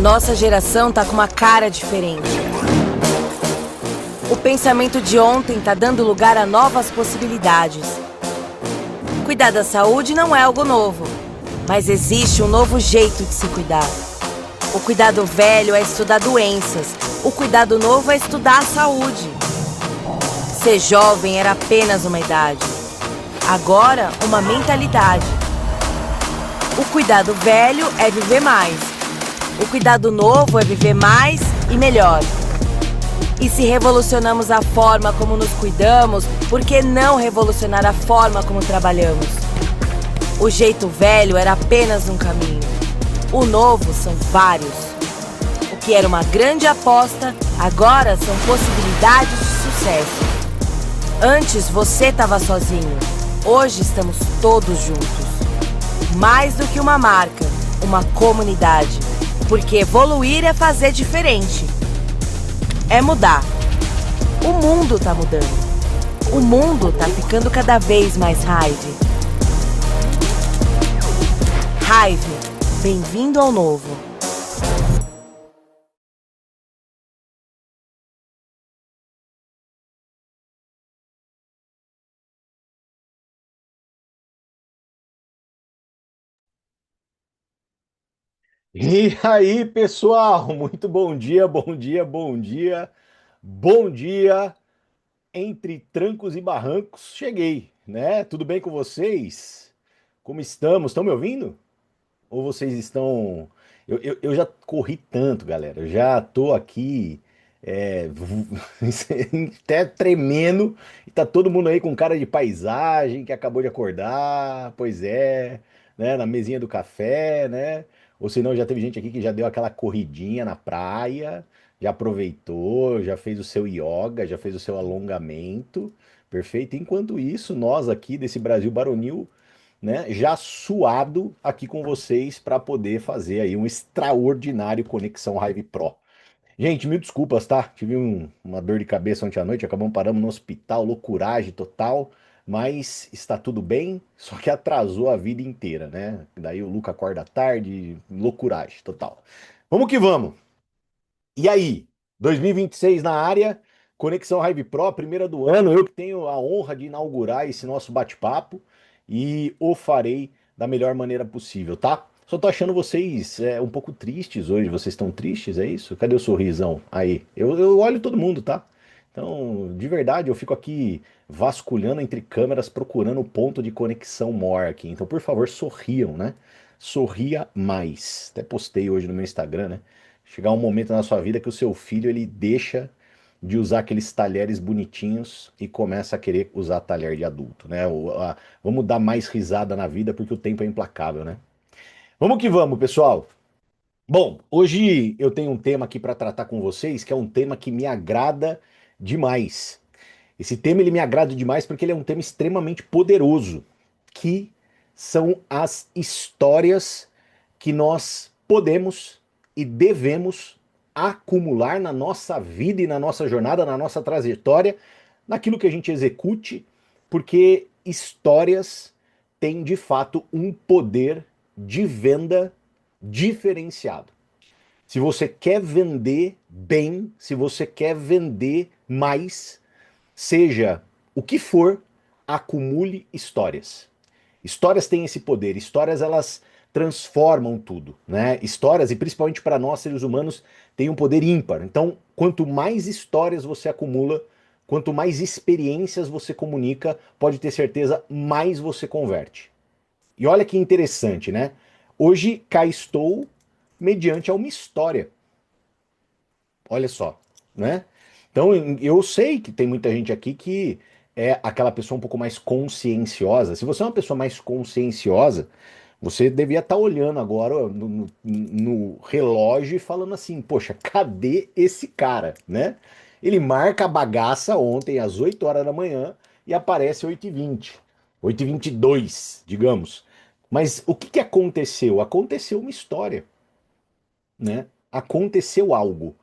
Nossa geração tá com uma cara diferente. O pensamento de ontem tá dando lugar a novas possibilidades. Cuidar da saúde não é algo novo, mas existe um novo jeito de se cuidar. O cuidado velho é estudar doenças, o cuidado novo é estudar a saúde. Ser jovem era apenas uma idade, agora uma mentalidade. O cuidado velho é viver mais, o cuidado novo é viver mais e melhor. E se revolucionamos a forma como nos cuidamos, por que não revolucionar a forma como trabalhamos? O jeito velho era apenas um caminho. O novo são vários. O que era uma grande aposta, agora são possibilidades de sucesso. Antes você estava sozinho, hoje estamos todos juntos. Mais do que uma marca, uma comunidade. Porque evoluir é fazer diferente. É mudar. O mundo tá mudando. O mundo tá ficando cada vez mais Hive. Hive, bem-vindo ao novo. E aí, pessoal, muito bom dia, bom dia, bom dia, bom dia. Entre trancos e barrancos, cheguei, né? Tudo bem com vocês? Como estamos? Estão me ouvindo? Ou vocês estão. Eu já corri tanto, galera. Eu já tô aqui é, até tremendo. E tá todo mundo aí com cara de paisagem, que acabou de acordar. Pois é, né? Na mesinha do café, né? Ou senão já teve gente aqui que já deu aquela corridinha na praia, já aproveitou, já fez o seu yoga, já fez o seu alongamento. Perfeito. Enquanto isso, nós aqui desse Brasil baronil, né, já suado aqui com vocês para poder fazer aí um extraordinário Conexão Hive Pro. Gente, mil desculpas, tá? Tive uma dor de cabeça ontem à noite, acabamos parando no hospital, loucuragem total, mas está tudo bem, só que atrasou a vida inteira, né? Daí o Luca acorda tarde, loucuragem total. Vamos que vamos! E aí, 2026 na área, Conexão Hive Pro, primeira do ano. Eu que tenho a honra de inaugurar esse nosso bate-papo e o farei da melhor maneira possível, tá? Só tô achando vocês um pouco tristes hoje. Vocês estão tristes, é isso? Cadê o sorrisão? Aí, eu olho todo mundo, tá? Então, de verdade, eu fico aqui vasculhando entre câmeras, procurando o ponto de conexão maior aqui. Então, por favor, sorriam, né? Sorria mais. Até postei hoje no meu Instagram, né? Chegar um momento na sua vida que o seu filho ele deixa de usar aqueles talheres bonitinhos e começa a querer usar talher de adulto, né? Vamos dar mais risada na vida porque o tempo é implacável, né? Vamos que vamos, pessoal. Bom, hoje eu tenho um tema aqui para tratar com vocês que é um tema que me agrada demais. Esse tema ele me agrada demais porque ele é um tema extremamente poderoso, que são as histórias que nós podemos e devemos acumular na nossa vida e na nossa jornada, na nossa trajetória, naquilo que a gente execute, porque histórias têm de fato um poder de venda diferenciado. Se você quer vender bem, se você quer vender mais, seja o que for, acumule histórias. Histórias têm esse poder, histórias elas transformam tudo, né? Histórias, e principalmente para nós seres humanos, têm um poder ímpar. Então, quanto mais histórias você acumula, quanto mais experiências você comunica, pode ter certeza, mais você converte. E olha que interessante, né? Hoje cá estou mediante a uma história. Olha só, né? Então eu sei que tem muita gente aqui que é aquela pessoa um pouco mais conscienciosa. Se você é uma pessoa mais conscienciosa, você devia estar olhando agora no relógio e falando assim: poxa, cadê esse cara, né? Ele marca a bagaça ontem às 8 horas da manhã e aparece 8h20, 8h22, digamos. Mas o que aconteceu? Aconteceu uma história, né? Aconteceu algo.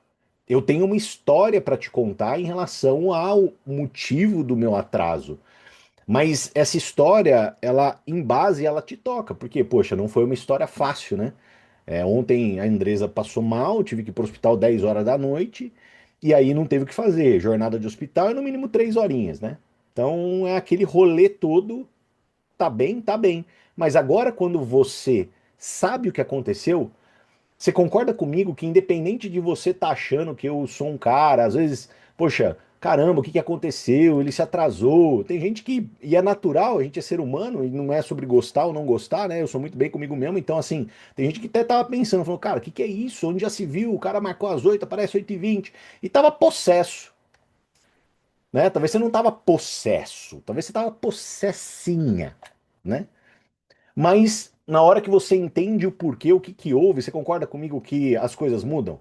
Eu tenho uma história para te contar em relação ao motivo do meu atraso. Mas essa história, ela em base, ela te toca, porque, poxa, não foi uma história fácil, né? Ontem a Andresa passou mal, tive que ir para o hospital 10 horas da noite, e aí não teve o que fazer. Jornada de hospital é no mínimo 3 horinhas, né? Então é aquele rolê todo, tá bem, tá bem. Mas agora, quando você sabe o que aconteceu, você concorda comigo que independente de você estar achando que eu sou um cara, às vezes, poxa, caramba, o que que aconteceu? Ele se atrasou. Tem gente que, e é natural, a gente é ser humano, e não é sobre gostar ou não gostar, né? Eu sou muito bem comigo mesmo, então assim, tem gente que até tava pensando, falou, cara, o que que é isso? Onde já se viu? O cara marcou às 8, aparece 8h20, e tava possesso, né? Talvez você não tava possesso, talvez você tava possessinha, né? Mas na hora que você entende o porquê, o que que houve, você concorda comigo que as coisas mudam?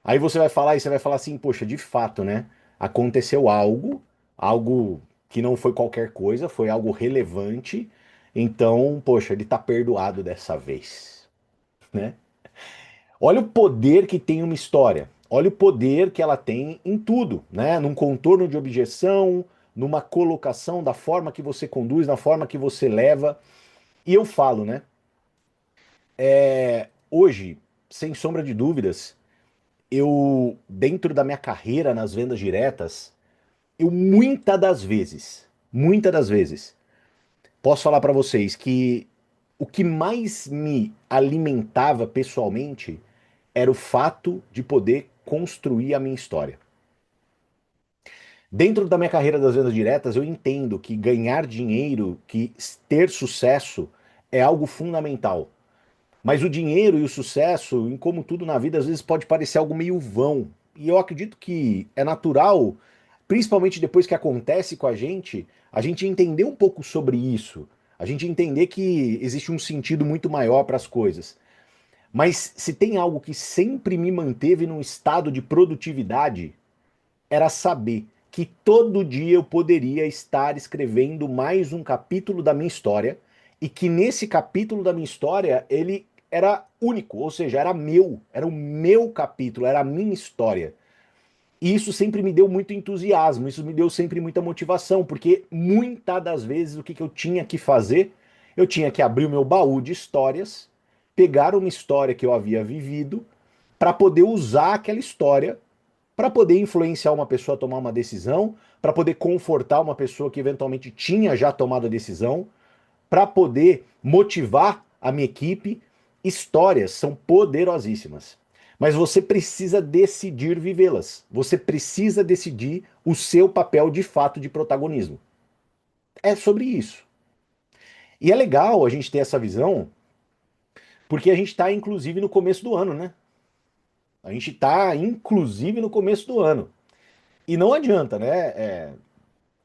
Aí você vai falar e você vai falar assim, poxa, de fato, né? Aconteceu algo, algo que não foi qualquer coisa, foi algo relevante. Então, poxa, ele tá perdoado dessa vez, né? Olha o poder que tem uma história. Olha o poder que ela tem em tudo, né? Num contorno de objeção, numa colocação da forma que você conduz, na forma que você leva. E eu falo, né? Hoje, sem sombra de dúvidas, dentro da minha carreira nas vendas diretas, eu muitas das vezes, posso falar para vocês que o que mais me alimentava pessoalmente era o fato de poder construir a minha história. Dentro da minha carreira das vendas diretas, eu entendo que ganhar dinheiro, que ter sucesso é algo fundamental. Mas o dinheiro e o sucesso, em como tudo na vida, às vezes pode parecer algo meio vão. E eu acredito que é natural, principalmente depois que acontece com a gente entender um pouco sobre isso. A gente entender que existe um sentido muito maior para as coisas. Mas se tem algo que sempre me manteve num estado de produtividade, era saber que todo dia eu poderia estar escrevendo mais um capítulo da minha história e que nesse capítulo da minha história ele era único, ou seja, era o meu capítulo, era a minha história. E isso sempre me deu muito entusiasmo, isso me deu sempre muita motivação, porque muitas das vezes o que eu tinha que fazer? Eu tinha que abrir o meu baú de histórias, pegar uma história que eu havia vivido, para poder usar aquela história para poder influenciar uma pessoa a tomar uma decisão, para poder confortar uma pessoa que eventualmente tinha já tomado a decisão, para poder motivar a minha equipe. Histórias são poderosíssimas, mas você precisa decidir vivê-las. Você precisa decidir o seu papel de fato de protagonismo. É sobre isso. E é legal a gente ter essa visão, porque a gente está inclusive no começo do ano, né? A gente está inclusive no começo do ano. E não adianta, né?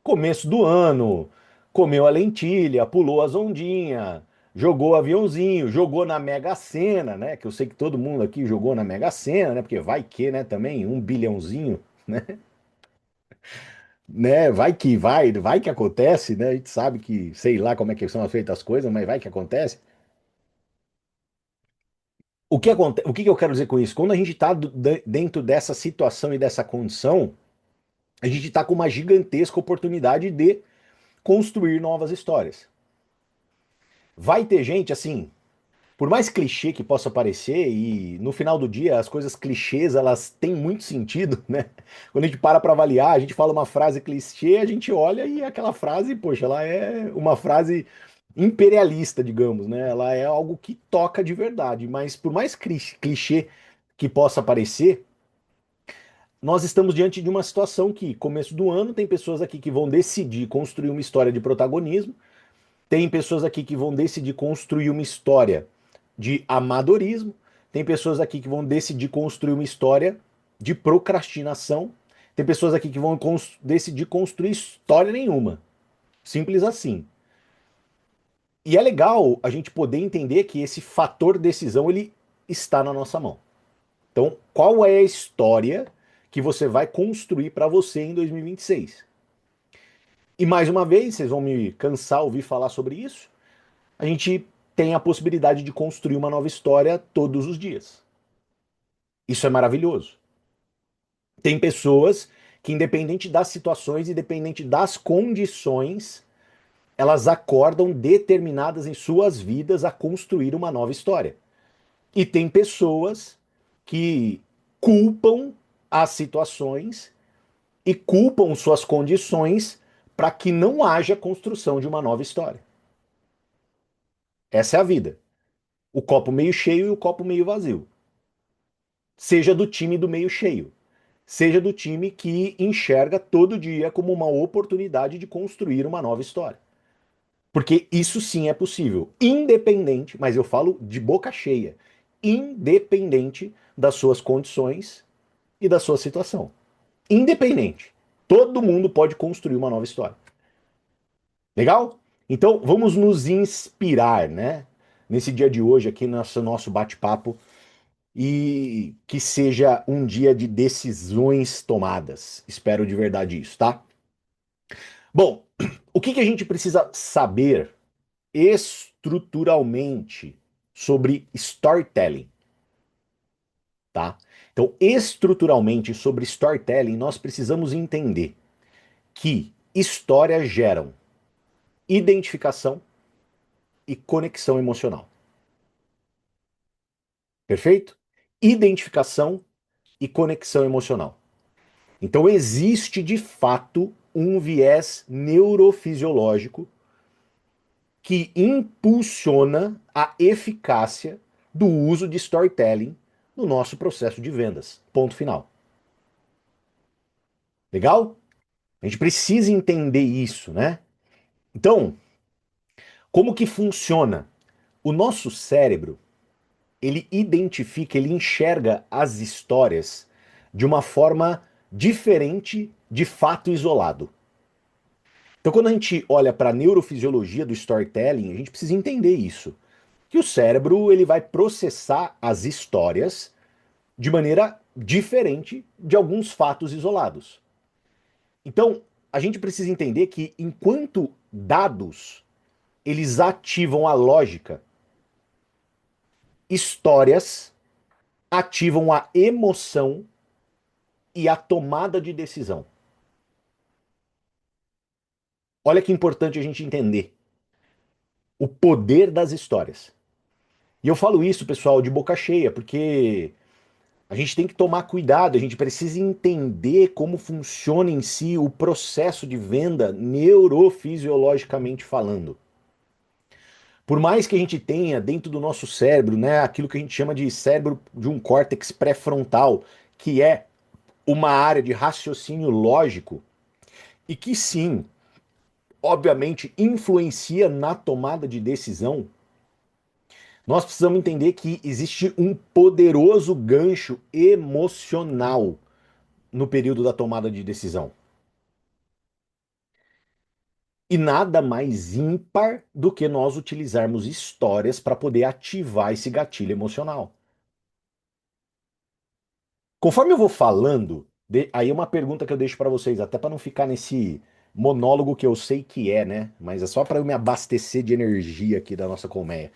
Começo do ano, comeu a lentilha, pulou as ondinhas, jogou aviãozinho, jogou na Mega Sena, né? Que eu sei que todo mundo aqui jogou na Mega Sena, né? Porque vai que, né? Também 1 bilhãozinho, né? Vai que acontece, né? A gente sabe que, sei lá como é que são feitas as coisas, mas vai que acontece. O que que eu quero dizer com isso? Quando a gente está dentro dessa situação e dessa condição, a gente está com uma gigantesca oportunidade de construir novas histórias. Vai ter gente assim, por mais clichê que possa parecer, e no final do dia as coisas clichês elas têm muito sentido, né? Quando a gente para avaliar, a gente fala uma frase clichê, a gente olha e aquela frase, poxa, ela é uma frase imperialista, digamos, né? Ela é algo que toca de verdade, mas por mais clichê que possa parecer, nós estamos diante de uma situação que, começo do ano, tem pessoas aqui que vão decidir construir uma história de protagonismo, tem pessoas aqui que vão decidir construir uma história de amadorismo, tem pessoas aqui que vão decidir construir uma história de procrastinação, tem pessoas aqui que vão decidir construir história nenhuma. Simples assim. E é legal a gente poder entender que esse fator decisão ele está na nossa mão. Então, qual é a história que você vai construir para você em 2026? E mais uma vez, vocês vão me cansar ouvir falar sobre isso, a gente tem a possibilidade de construir uma nova história todos os dias. Isso é maravilhoso. Tem pessoas que, independente das situações, independente das condições, elas acordam determinadas em suas vidas a construir uma nova história. E tem pessoas que culpam as situações e culpam suas condições para que não haja construção de uma nova história. Essa é a vida. O copo meio cheio e o copo meio vazio. Seja do time do meio cheio. Seja do time que enxerga todo dia como uma oportunidade de construir uma nova história. Porque isso sim é possível, independente, mas eu falo de boca cheia, independente das suas condições e da sua situação. Independente. Todo mundo pode construir uma nova história. Legal? Então vamos nos inspirar, né? Nesse dia de hoje, aqui no nosso bate-papo, e que seja um dia de decisões tomadas. Espero de verdade isso, tá? Bom, o que a gente precisa saber estruturalmente sobre storytelling, tá? Então, estruturalmente sobre storytelling, nós precisamos entender que histórias geram identificação e conexão emocional. Perfeito? Identificação e conexão emocional. Então, existe de fato um viés neurofisiológico que impulsiona a eficácia do uso de storytelling no nosso processo de vendas. Ponto final. Legal? A gente precisa entender isso, né? Então, como que funciona? O nosso cérebro, ele identifica, ele enxerga as histórias de uma forma diferente de fato isolado. Então, quando a gente olha para a neurofisiologia do storytelling, a gente precisa entender isso. Que o cérebro ele vai processar as histórias de maneira diferente de alguns fatos isolados. Então, a gente precisa entender que enquanto dados eles ativam a lógica, histórias ativam a emoção e a tomada de decisão. Olha que importante a gente entender o poder das histórias. E eu falo isso, pessoal, de boca cheia, porque a gente tem que tomar cuidado, a gente precisa entender como funciona em si o processo de venda neurofisiologicamente falando. Por mais que a gente tenha dentro do nosso cérebro, né, aquilo que a gente chama de cérebro de um córtex pré-frontal, que é uma área de raciocínio lógico e que sim, obviamente influencia na tomada de decisão, nós precisamos entender que existe um poderoso gancho emocional no período da tomada de decisão. E nada mais ímpar do que nós utilizarmos histórias para poder ativar esse gatilho emocional. Conforme eu vou falando, aí é uma pergunta que eu deixo para vocês, até para não ficar nesse monólogo que eu sei que é, né? Mas é só para eu me abastecer de energia aqui da nossa colmeia.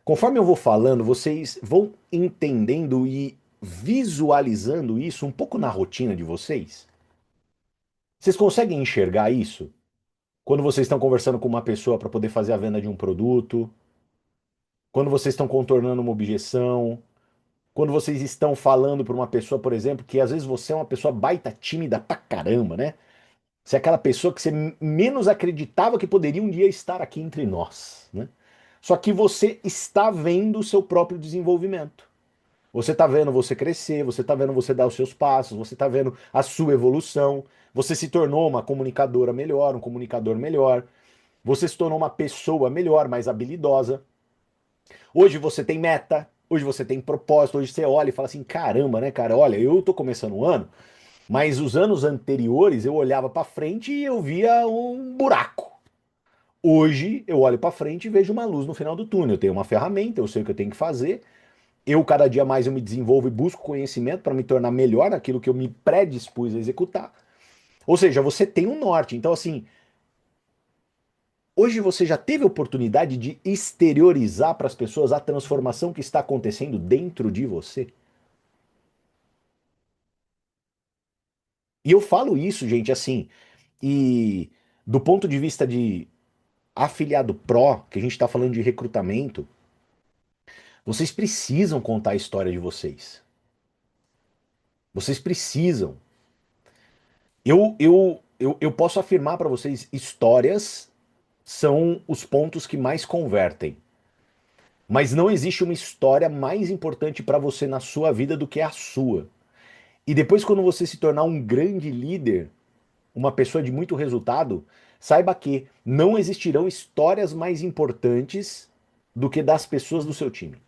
Conforme eu vou falando, vocês vão entendendo e visualizando isso um pouco na rotina de vocês? Vocês conseguem enxergar isso? Quando vocês estão conversando com uma pessoa para poder fazer a venda de um produto, quando vocês estão contornando uma objeção, quando vocês estão falando para uma pessoa, por exemplo, que às vezes você é uma pessoa baita tímida pra caramba, né? Você é aquela pessoa que você menos acreditava que poderia um dia estar aqui entre nós, né? Só que você está vendo o seu próprio desenvolvimento. Você está vendo você crescer, você está vendo você dar os seus passos, você está vendo a sua evolução. Você se tornou uma comunicadora melhor, um comunicador melhor. Você se tornou uma pessoa melhor, mais habilidosa. Hoje você tem meta, hoje você tem propósito, hoje você olha e fala assim: caramba, né, cara? Olha, eu tô começando o ano, mas os anos anteriores eu olhava para frente e eu via um buraco. Hoje eu olho para frente e vejo uma luz no final do túnel. Eu tenho uma ferramenta, eu sei o que eu tenho que fazer. Eu, cada dia mais, eu me desenvolvo e busco conhecimento para me tornar melhor naquilo que eu me predispus a executar. Ou seja, você tem um norte. Então, assim, hoje você já teve a oportunidade de exteriorizar para as pessoas a transformação que está acontecendo dentro de você? E eu falo isso, gente, assim, e do ponto de vista de afiliado pró, que a gente está falando de recrutamento, Vocês precisam contar a história de vocês. Vocês precisam. Eu posso afirmar para vocês, histórias são os pontos que mais convertem. Mas não existe uma história mais importante para você na sua vida do que a sua. E depois, quando você se tornar um grande líder, uma pessoa de muito resultado, saiba que não existirão histórias mais importantes do que das pessoas do seu time.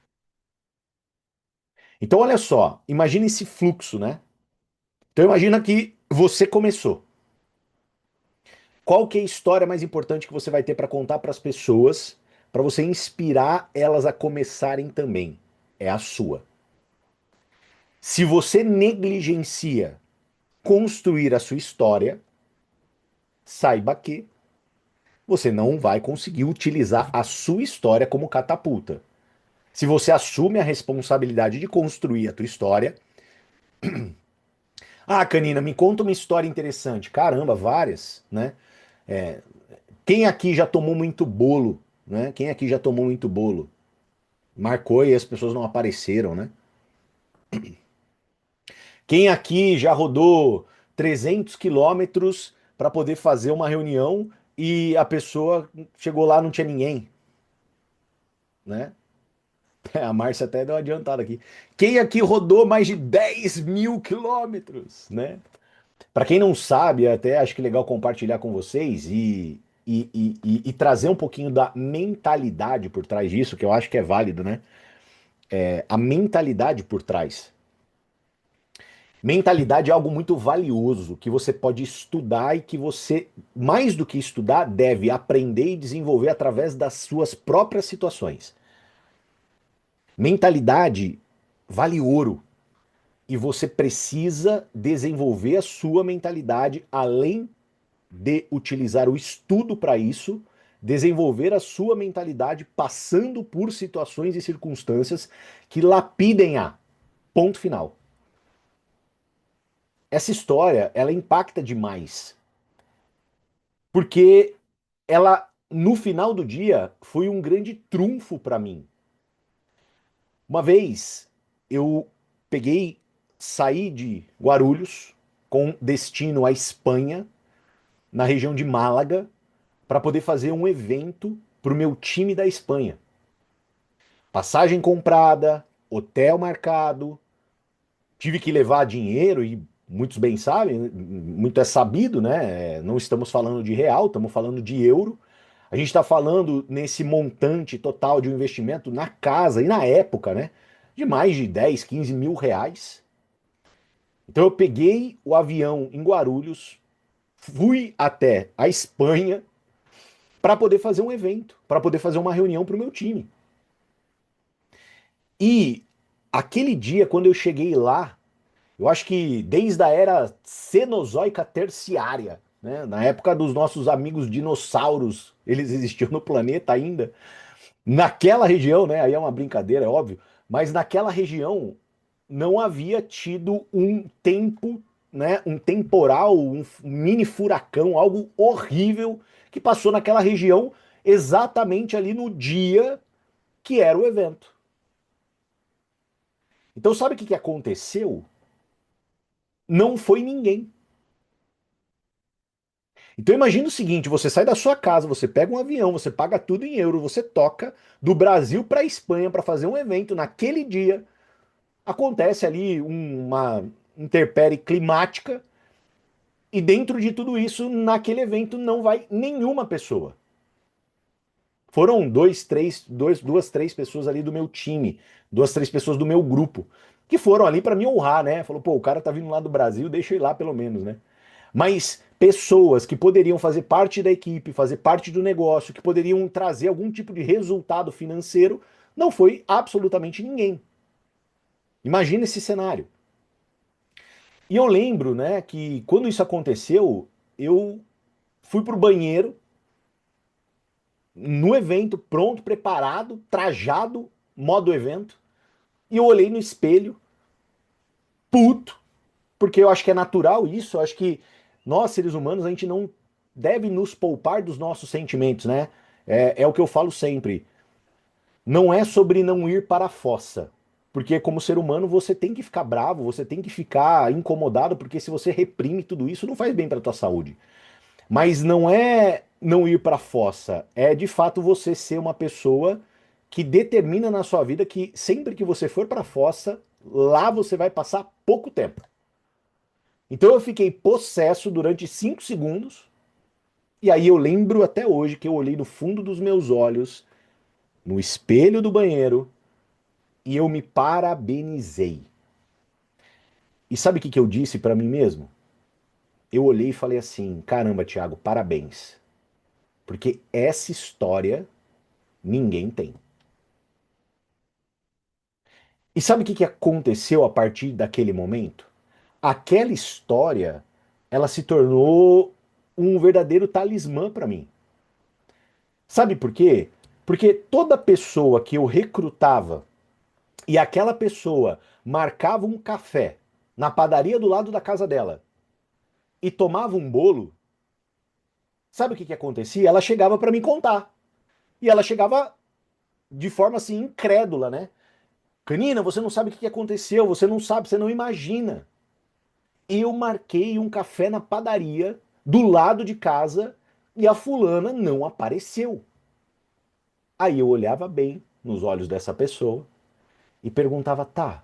Então, olha só, imagine esse fluxo, né? Então, imagina que você começou. Qual que é a história mais importante que você vai ter para contar para as pessoas, para você inspirar elas a começarem também? É a sua. Se você negligencia construir a sua história, saiba que você não vai conseguir utilizar a sua história como catapulta. Se você assume a responsabilidade de construir a tua história, ah, Canina, me conta uma história interessante. Caramba, várias, né? É, quem aqui já tomou muito bolo, né? Quem aqui já tomou muito bolo? Marcou e as pessoas não apareceram, né? Quem aqui já rodou 300 quilômetros para poder fazer uma reunião e a pessoa chegou lá, não tinha ninguém, né? A Márcia até deu uma adiantada aqui. Quem aqui rodou mais de 10 mil quilômetros, né? Para quem não sabe, até acho que é legal compartilhar com vocês e trazer um pouquinho da mentalidade por trás disso, que eu acho que é válido, né? A mentalidade por trás. Mentalidade é algo muito valioso que você pode estudar e que você, mais do que estudar, deve aprender e desenvolver através das suas próprias situações. Mentalidade vale ouro e você precisa desenvolver a sua mentalidade além de utilizar o estudo para isso, desenvolver a sua mentalidade passando por situações e circunstâncias que lapidem a ponto final. Essa história, ela impacta demais, porque ela, no final do dia, foi um grande trunfo para mim. Uma vez, eu peguei, saí de Guarulhos com destino à Espanha, na região de Málaga, para poder fazer um evento para o meu time da Espanha. Passagem comprada, hotel marcado, tive que levar dinheiro e muitos bem sabem, muito é sabido, né? Não estamos falando de real, estamos falando de euro. A gente está falando nesse montante total de um investimento na casa e na época, né? De mais de 10, 15 mil reais. Então eu peguei o avião em Guarulhos, fui até a Espanha para poder fazer um evento, para poder fazer uma reunião para o meu time. E aquele dia, quando eu cheguei lá, eu acho que desde a era Cenozoica Terciária, né, na época dos nossos amigos dinossauros, eles existiam no planeta ainda, naquela região, né, aí é uma brincadeira, é óbvio, mas naquela região não havia tido um tempo, né, um temporal, um mini furacão, algo horrível que passou naquela região exatamente ali no dia que era o evento. Então sabe o que aconteceu? Não foi ninguém. Então imagina o seguinte, você sai da sua casa, você pega um avião, você paga tudo em euro, você toca do Brasil para a Espanha para fazer um evento naquele dia. Acontece ali uma intempérie climática e dentro de tudo isso, naquele evento não vai nenhuma pessoa. Foram duas, três pessoas ali do meu time, duas, três pessoas do meu grupo, que foram ali para me honrar, né? Falou, pô, o cara tá vindo lá do Brasil, deixa eu ir lá pelo menos, né? Mas pessoas que poderiam fazer parte da equipe, fazer parte do negócio, que poderiam trazer algum tipo de resultado financeiro, não foi absolutamente ninguém. Imagina esse cenário. E eu lembro, né, que quando isso aconteceu, eu fui pro banheiro no evento, pronto, preparado, trajado, modo evento, e eu olhei no espelho, puto, porque eu acho que é natural isso, eu acho que nós, seres humanos, a gente não deve nos poupar dos nossos sentimentos, né? É o que eu falo sempre. não é sobre não ir para a fossa. Porque como ser humano você tem que ficar bravo, você tem que ficar incomodado, porque se você reprime tudo isso, não faz bem para tua saúde. Mas não é não ir para a fossa, é de fato você ser uma pessoa que determina na sua vida que sempre que você for para a fossa, lá você vai passar pouco tempo. Então eu fiquei possesso durante 5 segundos, e aí eu lembro até hoje que eu olhei no fundo dos meus olhos, no espelho do banheiro, e eu me parabenizei. E sabe o que eu disse para mim mesmo? Eu olhei e falei assim: caramba, Thiago, parabéns. Porque essa história ninguém tem. E sabe o que aconteceu a partir daquele momento? Aquela história, ela se tornou um verdadeiro talismã para mim. Sabe por quê? Porque toda pessoa que eu recrutava e aquela pessoa marcava um café na padaria do lado da casa dela e tomava um bolo, sabe o que acontecia? Ela chegava para me contar. E ela chegava de forma assim incrédula, né? Canina, você não sabe o que aconteceu, você não sabe, você não imagina. Eu marquei um café na padaria do lado de casa e a fulana não apareceu. Aí eu olhava bem nos olhos dessa pessoa e perguntava: tá,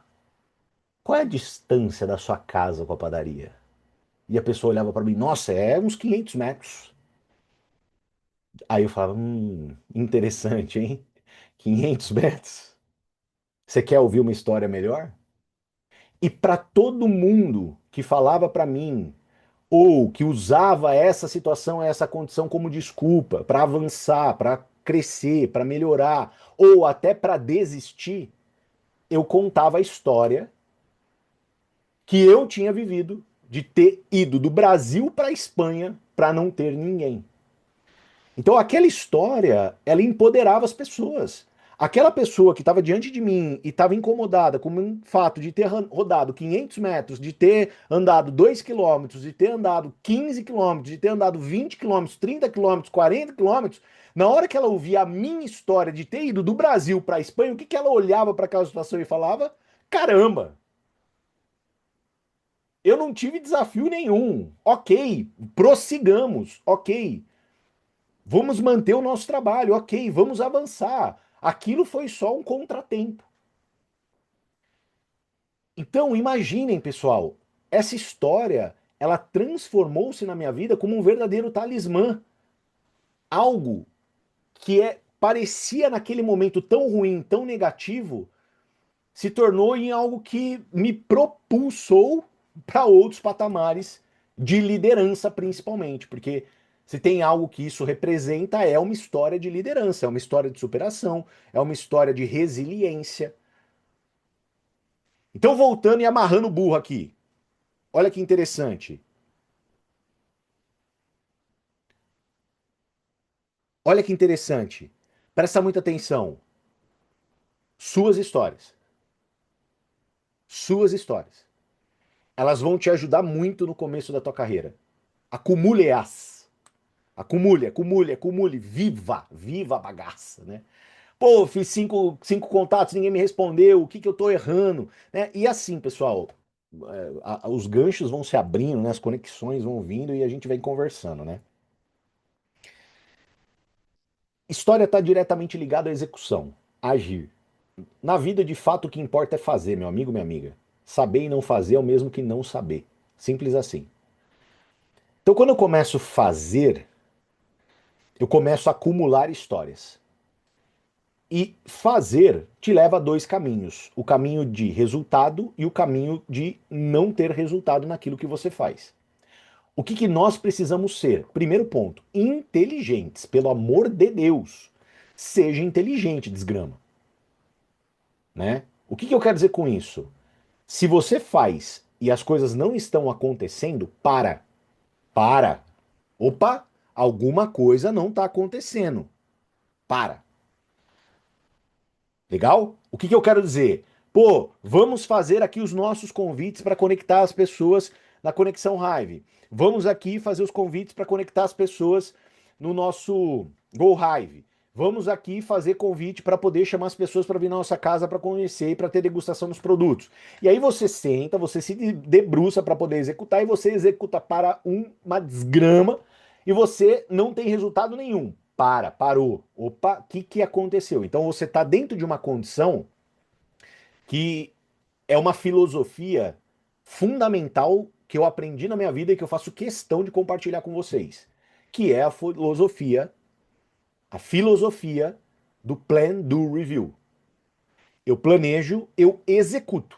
qual é a distância da sua casa com a padaria? E a pessoa olhava para mim: nossa, é uns 500 metros. Aí eu falava: interessante, hein? 500 metros? Você quer ouvir uma história melhor? E para todo mundo que falava para mim ou que usava essa situação, essa condição como desculpa para avançar, para crescer, para melhorar, ou até para desistir, eu contava a história que eu tinha vivido de ter ido do Brasil para a Espanha para não ter ninguém. Então aquela história, ela empoderava as pessoas. Aquela pessoa que estava diante de mim e estava incomodada com o fato de ter rodado 500 metros, de ter andado 2 quilômetros, de ter andado 15 quilômetros, de ter andado 20 quilômetros, 30 quilômetros, 40 quilômetros, na hora que ela ouvia a minha história de ter ido do Brasil para a Espanha, o que ela olhava para aquela situação e falava? Caramba, eu não tive desafio nenhum. Ok, prossigamos. Ok, vamos manter o nosso trabalho. Ok, vamos avançar. Aquilo foi só um contratempo. Então, imaginem, pessoal, essa história, ela transformou-se na minha vida como um verdadeiro talismã. Algo que parecia naquele momento tão ruim, tão negativo, se tornou em algo que me propulsou para outros patamares de liderança, principalmente, porque se tem algo que isso representa, é uma história de liderança, é uma história de superação, é uma história de resiliência. Então, voltando e amarrando o burro aqui, olha que interessante. Olha que interessante. Presta muita atenção. Suas histórias. Suas histórias. Elas vão te ajudar muito no começo da tua carreira. Acumule-as. Acumule, acumule, acumule. Viva, viva a bagaça, né? Pô, fiz cinco contatos, ninguém me respondeu, o que eu tô errando, né? E assim, pessoal, os ganchos vão se abrindo, né? As conexões vão vindo e a gente vem conversando, né? História está diretamente ligada à execução, agir. Na vida, de fato, o que importa é fazer, meu amigo, minha amiga. Saber e não fazer é o mesmo que não saber. Simples assim. Então, quando eu começo a fazer, eu começo a acumular histórias. E fazer te leva a dois caminhos: o caminho de resultado e o caminho de não ter resultado naquilo que você faz. O que nós precisamos ser? Primeiro ponto, inteligentes, pelo amor de Deus. Seja inteligente, desgrama. Né? O que eu quero dizer com isso? Se você faz e as coisas não estão acontecendo, para. Para. Opa, alguma coisa não está acontecendo. Para. Legal? O que eu quero dizer? Pô, vamos fazer aqui os nossos convites para conectar as pessoas na Conexão Hive. Vamos aqui fazer os convites para conectar as pessoas no nosso Go Hive. Vamos aqui fazer convite para poder chamar as pessoas para vir na nossa casa para conhecer e para ter degustação dos produtos. E aí você senta, você se debruça para poder executar e você executa para uma desgrama e você não tem resultado nenhum. Parou. Opa, o que aconteceu? Então você está dentro de uma condição que é uma filosofia fundamental que eu aprendi na minha vida e que eu faço questão de compartilhar com vocês, que é a filosofia do Plan, Do, Review. Eu planejo, eu executo.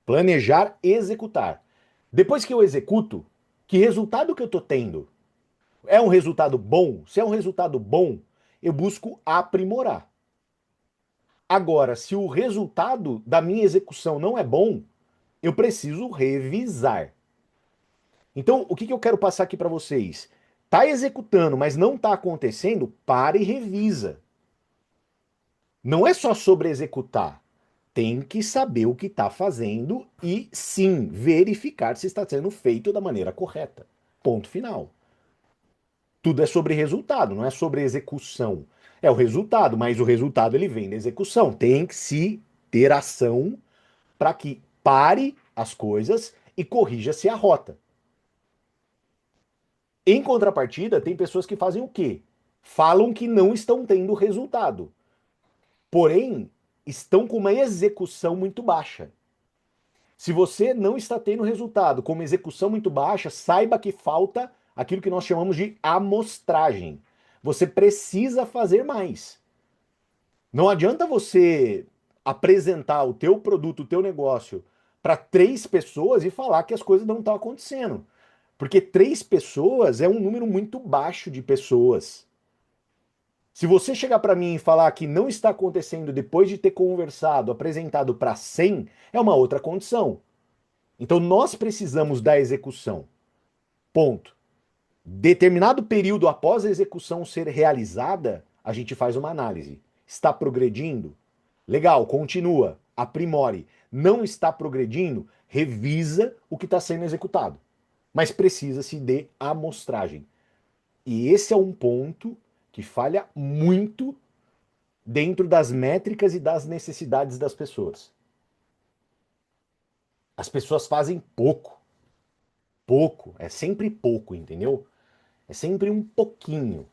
Planejar, executar. Depois que eu executo, que resultado que eu estou tendo? É um resultado bom? Se é um resultado bom, eu busco aprimorar. Agora, se o resultado da minha execução não é bom, eu preciso revisar. Então, o que eu quero passar aqui para vocês? Tá executando, mas não tá acontecendo? Para e revisa. Não é só sobre executar. Tem que saber o que está fazendo e, sim, verificar se está sendo feito da maneira correta. Ponto final. Tudo é sobre resultado, não é sobre execução. É o resultado, mas o resultado ele vem da execução. Tem que se ter ação para que pare as coisas e corrija-se a rota. Em contrapartida, tem pessoas que fazem o quê? Falam que não estão tendo resultado, porém estão com uma execução muito baixa. Se você não está tendo resultado com uma execução muito baixa, saiba que falta aquilo que nós chamamos de amostragem. Você precisa fazer mais. Não adianta você apresentar o teu produto, o teu negócio para 3 pessoas e falar que as coisas não estão acontecendo. Porque 3 pessoas é um número muito baixo de pessoas. Se você chegar para mim e falar que não está acontecendo depois de ter conversado, apresentado para 100, é uma outra condição. Então nós precisamos da execução. Ponto. Determinado período após a execução ser realizada, a gente faz uma análise. Está progredindo? Legal, continua, aprimore. Não está progredindo? Revisa o que está sendo executado. Mas precisa-se de amostragem. E esse é um ponto que falha muito dentro das métricas e das necessidades das pessoas. As pessoas fazem pouco. Pouco. É sempre pouco, entendeu? É sempre um pouquinho.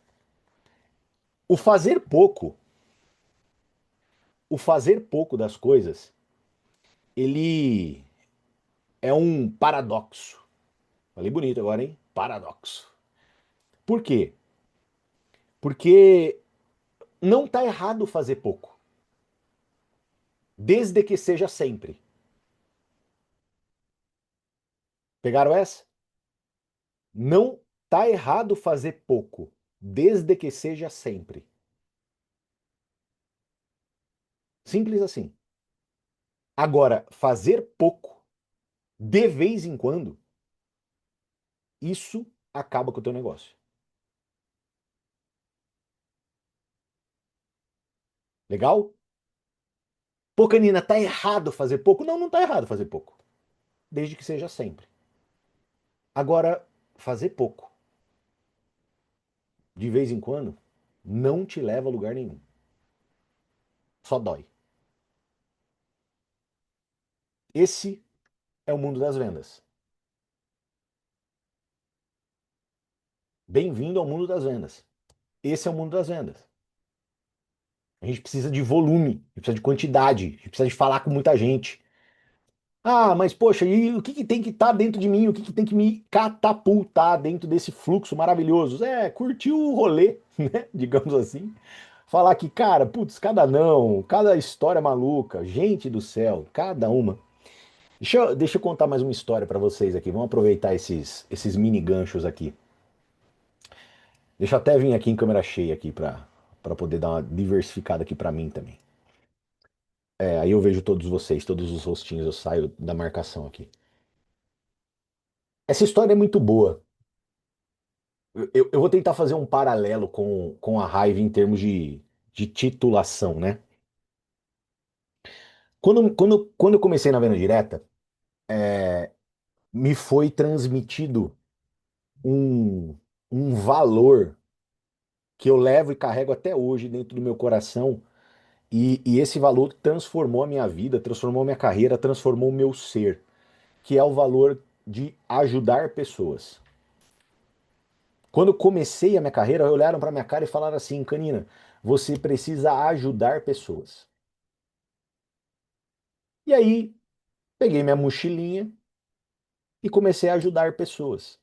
O fazer pouco, o fazer pouco das coisas, ele é um paradoxo. Falei bonito agora, hein? Paradoxo. Por quê? Porque não está errado fazer pouco, desde que seja sempre. Pegaram essa? Não está errado fazer pouco, desde que seja sempre. Simples assim. Agora, fazer pouco, de vez em quando, isso acaba com o teu negócio. Legal? Pô, Canina, tá errado fazer pouco? Não, não tá errado fazer pouco. Desde que seja sempre. Agora, fazer pouco, de vez em quando, não te leva a lugar nenhum. Só dói. Esse é o mundo das vendas. Bem-vindo ao mundo das vendas. Esse é o mundo das vendas. A gente precisa de volume, a gente precisa de quantidade, a gente precisa de falar com muita gente. Ah, mas poxa, e o que tem que estar dentro de mim? O que tem que me catapultar dentro desse fluxo maravilhoso? É, curtir o rolê, né? Digamos assim. Falar que, cara, putz, cada não, cada história maluca, gente do céu, cada uma. Deixa eu contar mais uma história para vocês aqui. Vamos aproveitar esses mini ganchos aqui. Deixa eu até vir aqui em câmera cheia aqui para poder dar uma diversificada aqui para mim também. É, aí eu vejo todos vocês, todos os rostinhos, eu saio da marcação aqui. Essa história é muito boa. Eu vou tentar fazer um paralelo com a raiva em termos de titulação, né? Quando eu comecei na venda direta, me foi transmitido um, um valor que eu levo e carrego até hoje dentro do meu coração. E esse valor transformou a minha vida, transformou a minha carreira, transformou o meu ser, que é o valor de ajudar pessoas. Quando eu comecei a minha carreira, olharam para minha cara e falaram assim: Canina, você precisa ajudar pessoas. E aí, peguei minha mochilinha e comecei a ajudar pessoas.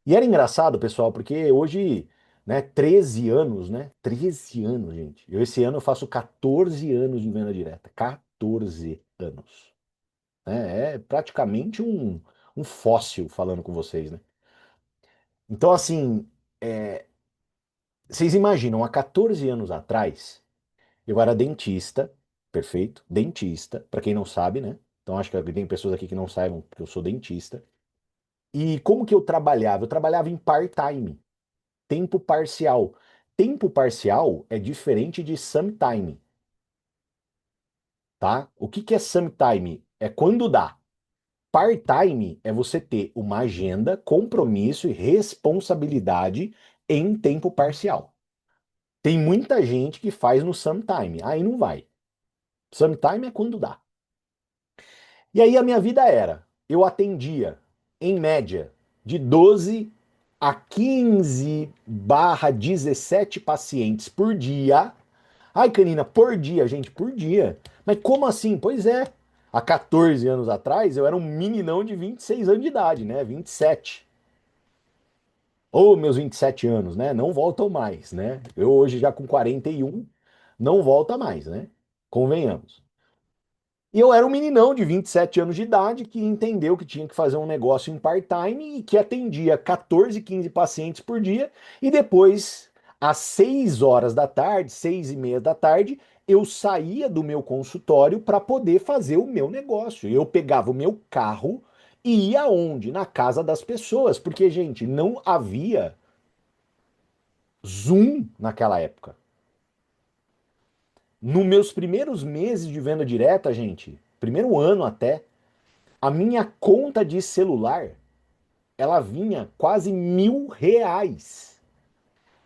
E era engraçado, pessoal, porque hoje, né, 13 anos, né? 13 anos, gente. Esse ano eu faço 14 anos de venda direta. 14 anos. Né? É praticamente um fóssil falando com vocês, né? Então, assim, vocês imaginam, há 14 anos atrás, eu era dentista, perfeito? Dentista, para quem não sabe, né? Então acho que tem pessoas aqui que não saibam que eu sou dentista. E como que eu trabalhava? Eu trabalhava em part-time, tempo parcial. Tempo parcial é diferente de sometime, tá? O que que é sometime? É quando dá. Part-time é você ter uma agenda, compromisso e responsabilidade em tempo parcial. Tem muita gente que faz no sometime, aí não vai. Sometime é quando dá. E aí a minha vida era, eu atendia, em média, de 12 a 15/17 pacientes por dia. Ai, Canina, por dia, gente, por dia. Mas como assim? Pois é, há 14 anos atrás eu era um meninão de 26 anos de idade, né? 27. Ou meus 27 anos, né? Não voltam mais, né? Eu hoje já com 41, não volta mais, né? Convenhamos. E eu era um meninão de 27 anos de idade que entendeu que tinha que fazer um negócio em part-time e que atendia 14, 15 pacientes por dia. E depois, às 6 horas da tarde, 6:30 da tarde, eu saía do meu consultório para poder fazer o meu negócio. Eu pegava o meu carro e ia aonde? Na casa das pessoas. Porque, gente, não havia Zoom naquela época. Nos meus primeiros meses de venda direta, gente, primeiro ano até, a minha conta de celular, ela vinha quase R$ 1.000.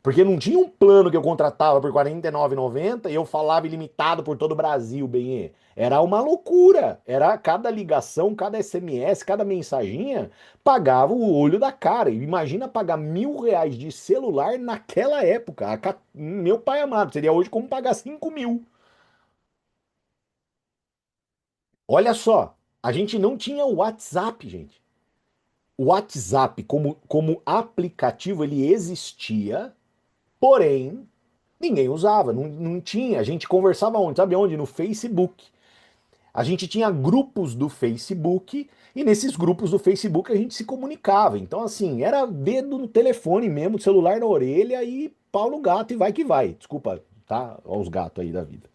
Porque não tinha um plano que eu contratava por R$ 49,90 e eu falava ilimitado por todo o Brasil, bem. Era uma loucura. Era cada ligação, cada SMS, cada mensaginha, pagava o olho da cara. Imagina pagar R$ 1.000 de celular naquela época. Meu pai amado, seria hoje como pagar 5.000. Olha só, a gente não tinha o WhatsApp, gente. O WhatsApp como aplicativo ele existia, porém ninguém usava, não tinha. A gente conversava onde? Sabe onde? No Facebook. A gente tinha grupos do Facebook e nesses grupos do Facebook a gente se comunicava. Então, assim, era dedo no telefone mesmo, celular na orelha e pau no gato e vai que vai. Desculpa, tá? Olha os gatos aí da vida.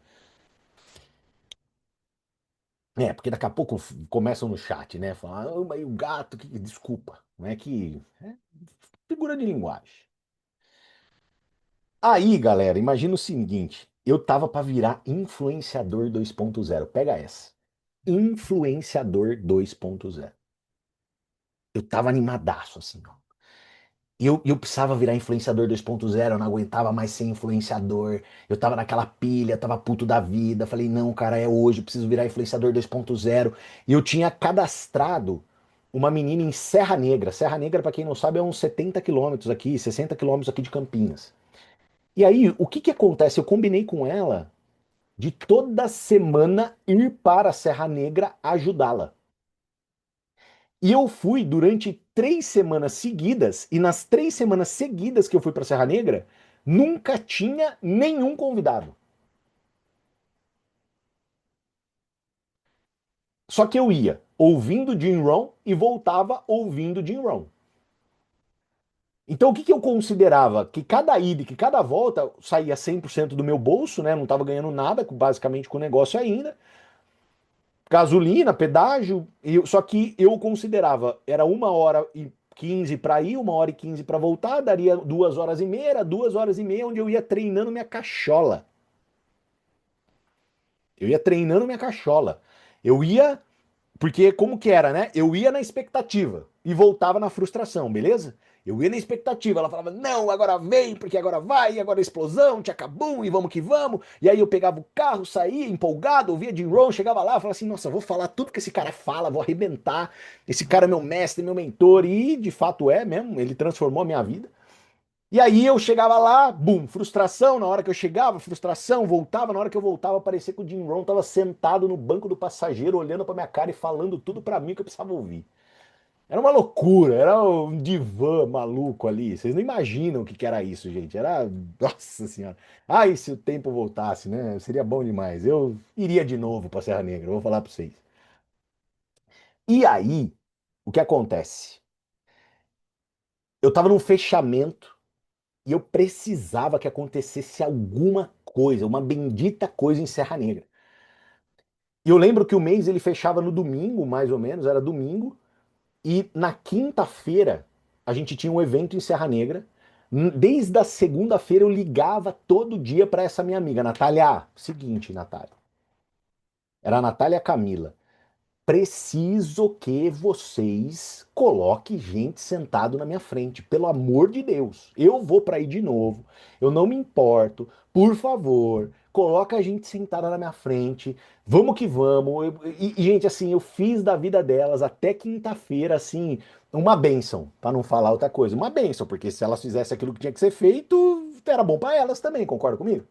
É, porque daqui a pouco começam no chat, né? Falar, ah, mas o gato, desculpa, não é que. É figura de linguagem. Aí, galera, imagina o seguinte: eu tava para virar influenciador 2.0. Pega essa. Influenciador 2.0. Eu tava animadaço, assim, ó. E eu precisava virar influenciador 2.0, eu não aguentava mais ser influenciador. Eu tava naquela pilha, tava puto da vida. Falei, não, cara, é hoje, eu preciso virar influenciador 2.0. E eu tinha cadastrado uma menina em Serra Negra. Serra Negra, pra quem não sabe, é uns 70 quilômetros aqui, 60 quilômetros aqui de Campinas. E aí, o que que acontece? Eu combinei com ela de toda semana ir para a Serra Negra ajudá-la. E eu fui durante 3 semanas seguidas, e nas 3 semanas seguidas que eu fui para a Serra Negra, nunca tinha nenhum convidado. Só que eu ia ouvindo Jim Rohn e voltava ouvindo Jim Rohn. Então o que que eu considerava? Que cada ida e que cada volta saía 100% do meu bolso, né? Não estava ganhando nada, basicamente com o negócio ainda. Gasolina, pedágio, só que eu considerava, era 1h15 para ir, 1h15 para voltar, daria 2h30, era 2h30 onde eu ia treinando minha cachola. Eu ia treinando minha cachola. Eu ia, porque como que era, né? Eu ia na expectativa e voltava na frustração, beleza? Eu ia na expectativa, ela falava, não, agora vem, porque agora vai, agora é explosão, te acabou, e vamos que vamos. E aí eu pegava o carro, saía empolgado, ouvia Jim Rohn, chegava lá, falava assim, nossa, eu vou falar tudo que esse cara fala, vou arrebentar. Esse cara é meu mestre, meu mentor, e de fato é mesmo, ele transformou a minha vida. E aí eu chegava lá, bum, frustração, na hora que eu chegava, frustração, voltava, na hora que eu voltava, parecia que o Jim Rohn tava sentado no banco do passageiro, olhando pra minha cara e falando tudo pra mim que eu precisava ouvir. Era uma loucura, era um divã maluco ali. Vocês não imaginam o que que era isso, gente. Era, nossa senhora. Ai, se o tempo voltasse, né? Seria bom demais. Eu iria de novo pra Serra Negra, eu vou falar pra vocês. E aí, o que acontece? Eu tava num fechamento e eu precisava que acontecesse alguma coisa, uma bendita coisa em Serra Negra. E eu lembro que o mês ele fechava no domingo, mais ou menos, era domingo, e na quinta-feira a gente tinha um evento em Serra Negra. Desde a segunda-feira eu ligava todo dia para essa minha amiga, Natália. Seguinte, Natália. Era a Natália Camila. Preciso que vocês coloquem gente sentado na minha frente, pelo amor de Deus. Eu vou para aí de novo. Eu não me importo. Por favor, coloca a gente sentada na minha frente. Vamos que vamos. Gente, assim, eu fiz da vida delas até quinta-feira, assim, uma bênção, para não falar outra coisa. Uma bênção, porque se elas fizessem aquilo que tinha que ser feito, era bom para elas também, concorda comigo?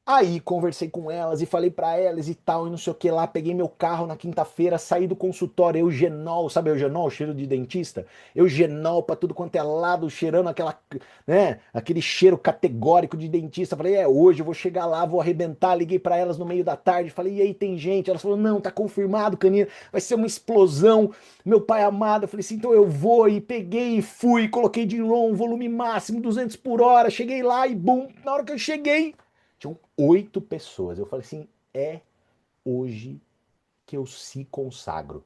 Aí conversei com elas e falei pra elas e tal, e não sei o que lá. Peguei meu carro na quinta-feira, saí do consultório, Eugenol, sabe Eugenol, cheiro de dentista? Eugenol pra tudo quanto é lado, cheirando aquela, né, aquele cheiro categórico de dentista. Falei, é, hoje eu vou chegar lá, vou arrebentar. Liguei pra elas no meio da tarde, falei, e aí, tem gente? Elas falaram, não, tá confirmado, Canina, vai ser uma explosão. Meu pai amado, eu falei assim, então eu vou. E peguei e fui, coloquei de ROM, volume máximo, 200 por hora. Cheguei lá e bum, na hora que eu cheguei. Tinham 8 pessoas. Eu falei assim: é hoje que eu se consagro.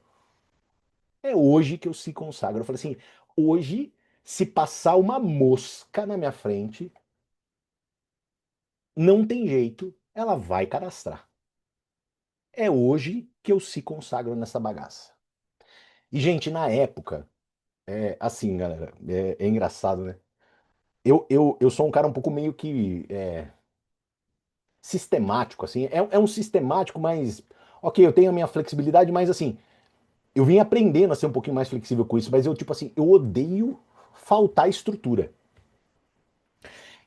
É hoje que eu se consagro. Eu falei assim: hoje, se passar uma mosca na minha frente, não tem jeito, ela vai cadastrar. É hoje que eu se consagro nessa bagaça. E, gente, na época, assim, galera, é engraçado, né? Eu sou um cara um pouco meio que sistemático, assim. É um sistemático, mas. Ok, eu tenho a minha flexibilidade, mas assim, eu vim aprendendo a ser um pouquinho mais flexível com isso, mas eu, tipo assim, eu odeio faltar estrutura.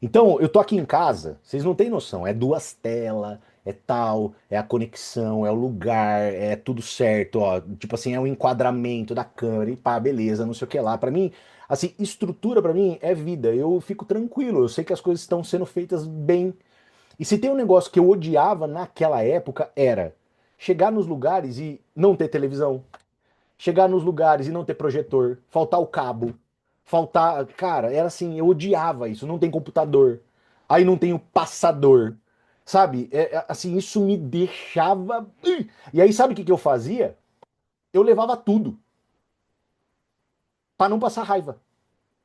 Então, eu tô aqui em casa, vocês não têm noção, é 2 telas, é tal, é a conexão, é o lugar, é tudo certo, ó, tipo assim, é o enquadramento da câmera e pá, beleza, não sei o que lá. Pra mim, assim, estrutura pra mim é vida, eu fico tranquilo, eu sei que as coisas estão sendo feitas bem. E se tem um negócio que eu odiava naquela época era chegar nos lugares e não ter televisão, chegar nos lugares e não ter projetor, faltar o cabo, faltar. Cara, era assim, eu odiava isso. Não tem computador, aí não tem o passador, sabe? Assim, isso me deixava. E aí, sabe o que que eu fazia? Eu levava tudo para não passar raiva.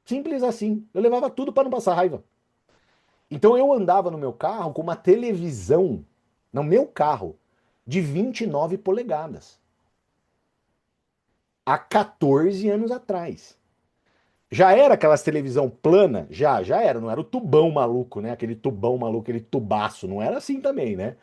Simples assim. Eu levava tudo para não passar raiva. Então eu andava no meu carro com uma televisão, no meu carro, de 29 polegadas. Há 14 anos atrás. Já era aquelas televisão plana? Já era. Não era o tubão maluco, né? Aquele tubão maluco, aquele tubaço. Não era assim também, né?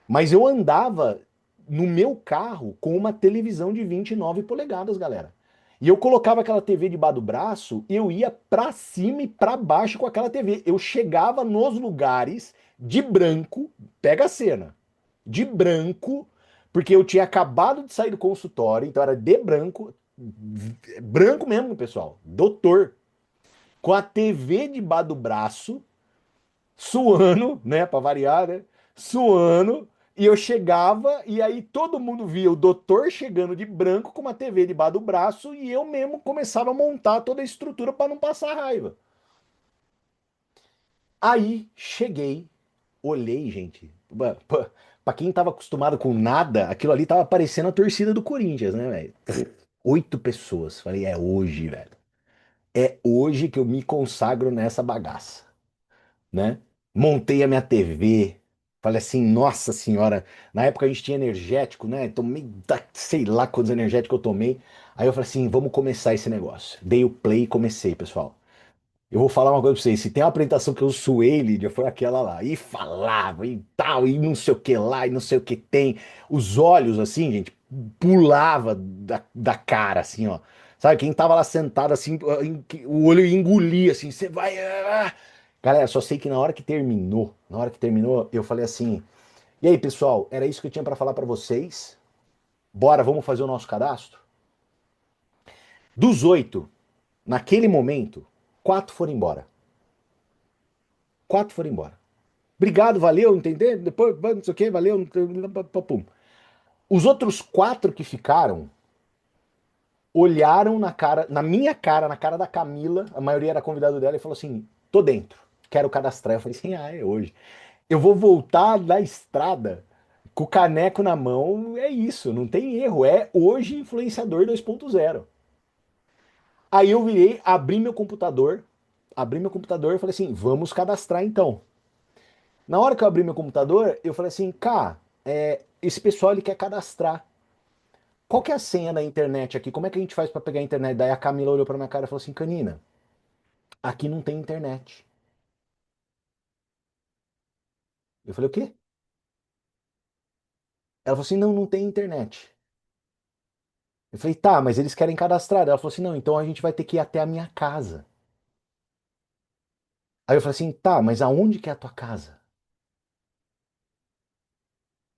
Mas eu andava no meu carro com uma televisão de 29 polegadas, galera. E eu colocava aquela TV debaixo do braço e eu ia pra cima e pra baixo com aquela TV. Eu chegava nos lugares de branco, pega a cena, de branco, porque eu tinha acabado de sair do consultório, então era de branco, branco mesmo, pessoal, doutor, com a TV debaixo do braço, suando, né, pra variar, né, suando, e eu chegava e aí todo mundo via o doutor chegando de branco com uma TV debaixo do braço e eu mesmo começava a montar toda a estrutura para não passar raiva. Aí cheguei, olhei, gente, pra quem tava acostumado com nada, aquilo ali tava parecendo a torcida do Corinthians, né, velho? 8 pessoas. Falei, é hoje, velho. É hoje que eu me consagro nessa bagaça, né? Montei a minha TV. Falei assim, nossa senhora, na época a gente tinha energético, né? Tomei, sei lá quantos energéticos eu tomei. Aí eu falei assim, vamos começar esse negócio. Dei o play e comecei, pessoal. Eu vou falar uma coisa pra vocês. Se tem uma apresentação que eu suei, Lídia, foi aquela lá. E falava e tal, e não sei o que lá, e não sei o que tem. Os olhos, assim, gente, pulava da cara, assim, ó. Sabe, quem tava lá sentado, assim, o olho engolia, assim, você vai. Galera, só sei que na hora que terminou, eu falei assim: e aí, pessoal, era isso que eu tinha pra falar pra vocês. Bora, vamos fazer o nosso cadastro? Dos 8, naquele momento, 4 foram embora. 4 foram embora. Obrigado, valeu, entendeu? Depois, não sei o que, valeu. Pum. Os outros 4 que ficaram olharam na cara, na minha cara, na cara da Camila, a maioria era convidado dela, e falou assim: tô dentro, quero cadastrar. Eu falei assim: ah, é hoje. Eu vou voltar da estrada com o caneco na mão, é isso, não tem erro, é hoje influenciador 2.0. Aí eu virei, abri meu computador e falei assim: vamos cadastrar então. Na hora que eu abri meu computador, eu falei assim, cá, esse pessoal ele quer cadastrar. Qual que é a senha da internet aqui? Como é que a gente faz para pegar a internet? Daí a Camila olhou para minha cara e falou assim, Canina, aqui não tem internet. Eu falei, o quê? Ela falou assim, não, não tem internet. Eu falei, tá, mas eles querem cadastrar. Ela falou assim, não, então a gente vai ter que ir até a minha casa. Aí eu falei assim, tá, mas aonde que é a tua casa?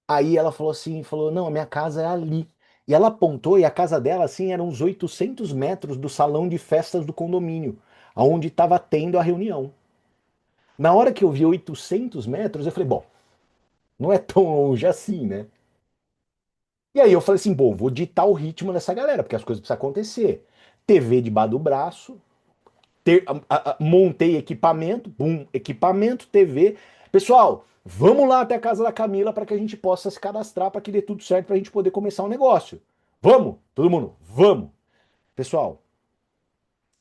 Aí ela falou assim, falou, não, a minha casa é ali. E ela apontou, e a casa dela, assim, era uns 800 metros do salão de festas do condomínio, onde estava tendo a reunião. Na hora que eu vi 800 metros, eu falei, bom, não é tão longe assim, né? E aí eu falei assim, bom, vou ditar o ritmo dessa galera, porque as coisas precisam acontecer. TV debaixo do braço, montei equipamento, bum, equipamento, TV. Pessoal, vamos lá até a casa da Camila para que a gente possa se cadastrar, para que dê tudo certo, para a gente poder começar o negócio. Vamos? Todo mundo, vamos. Pessoal,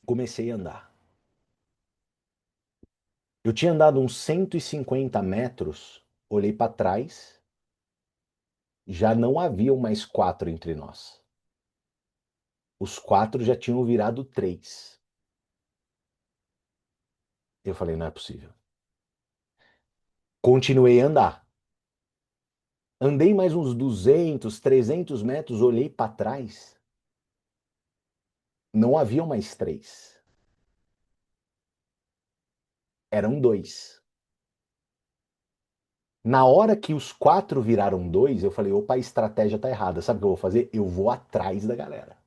comecei a andar. Eu tinha andado uns 150 metros, olhei para trás, já não haviam mais 4 entre nós. Os 4 já tinham virado 3. Eu falei, não é possível. Continuei a andar. Andei mais uns 200, 300 metros, olhei para trás. Não haviam mais 3. Eram 2. Na hora que os 4 viraram 2, eu falei, opa, a estratégia tá errada. Sabe o que eu vou fazer? Eu vou atrás da galera.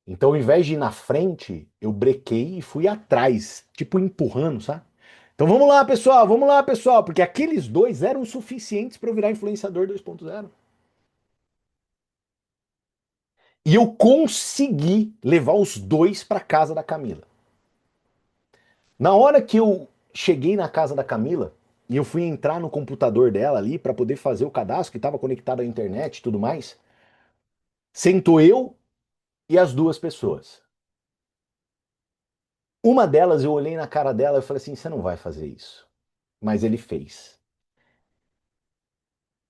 Então, ao invés de ir na frente, eu brequei e fui atrás, tipo empurrando, sabe? Então vamos lá, pessoal, porque aqueles 2 eram suficientes para eu virar influenciador 2.0. E eu consegui levar os 2 para casa da Camila. Na hora que eu cheguei na casa da Camila e eu fui entrar no computador dela ali para poder fazer o cadastro que estava conectado à internet e tudo mais, sentou eu e as 2 pessoas. Uma delas eu olhei na cara dela e falei assim: "Você não vai fazer isso". Mas ele fez.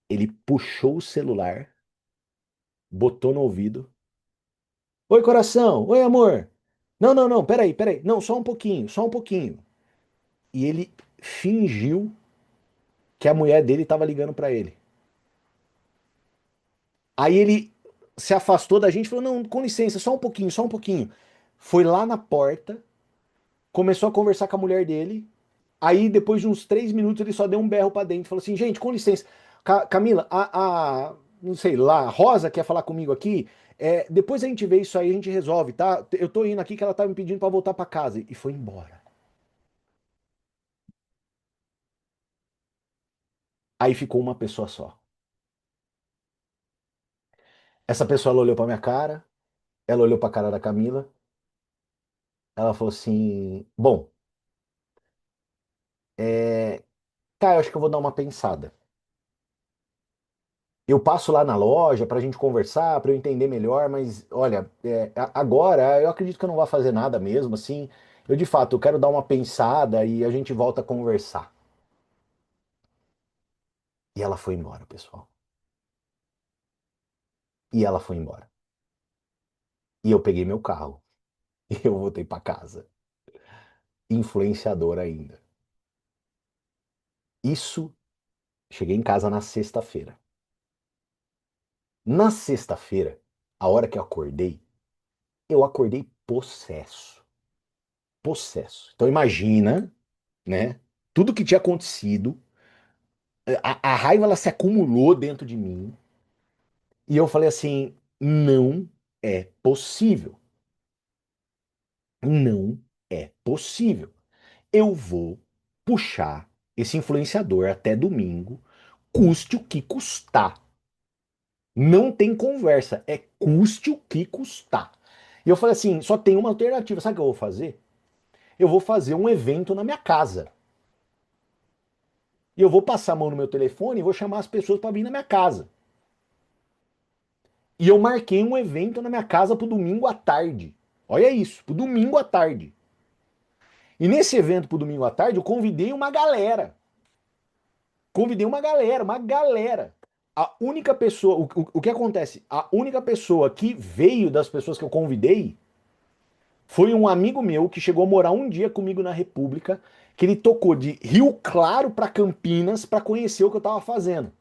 Ele puxou o celular, botou no ouvido. Oi, coração. Oi, amor. Não, não, não, peraí, peraí. Não, só um pouquinho, só um pouquinho. E ele fingiu que a mulher dele estava ligando para ele. Aí ele se afastou da gente e falou: Não, com licença, só um pouquinho, só um pouquinho. Foi lá na porta, começou a conversar com a mulher dele. Aí, depois de uns 3 minutos, ele só deu um berro pra dentro. Falou assim: Gente, com licença. Camila, não sei lá, a Rosa quer falar comigo aqui. Depois a gente vê isso aí, a gente resolve, tá? Eu tô indo aqui que ela tá me pedindo pra voltar pra casa. E foi embora. Aí ficou uma pessoa só. Essa pessoa ela olhou pra minha cara, ela olhou pra cara da Camila, ela falou assim: Bom, tá, eu acho que eu vou dar uma pensada. Eu passo lá na loja para a gente conversar, para eu entender melhor, mas olha, agora eu acredito que eu não vou fazer nada mesmo, assim. Eu de fato, eu quero dar uma pensada e a gente volta a conversar. E ela foi embora, pessoal. E ela foi embora. E eu peguei meu carro e eu voltei para casa. Influenciador ainda. Isso, cheguei em casa na sexta-feira. Na sexta-feira, a hora que eu acordei possesso. Possesso. Então imagina, né? Tudo que tinha acontecido, a raiva ela se acumulou dentro de mim. E eu falei assim: não é possível. Não é possível. Eu vou puxar esse influenciador até domingo, custe o que custar. Não tem conversa, é custe o que custar. E eu falei assim: só tem uma alternativa. Sabe o que eu vou fazer? Eu vou fazer um evento na minha casa. E eu vou passar a mão no meu telefone e vou chamar as pessoas para vir na minha casa. E eu marquei um evento na minha casa pro domingo à tarde. Olha isso, pro domingo à tarde. E nesse evento pro domingo à tarde, eu convidei uma galera. Convidei uma galera, uma galera. A única pessoa, o que acontece? A única pessoa que veio das pessoas que eu convidei foi um amigo meu que chegou a morar um dia comigo na República, que ele tocou de Rio Claro para Campinas para conhecer o que eu tava fazendo.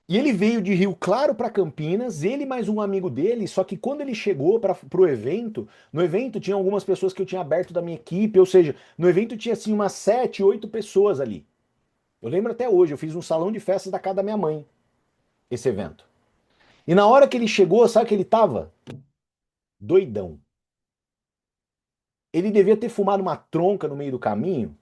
E ele veio de Rio Claro para Campinas, ele mais um amigo dele, só que quando ele chegou para o evento, no evento tinha algumas pessoas que eu tinha aberto da minha equipe, ou seja, no evento tinha assim umas 7, 8 pessoas ali. Eu lembro até hoje, eu fiz um salão de festas da casa da minha mãe, esse evento. E na hora que ele chegou, sabe que ele tava? Doidão. Ele devia ter fumado uma tronca no meio do caminho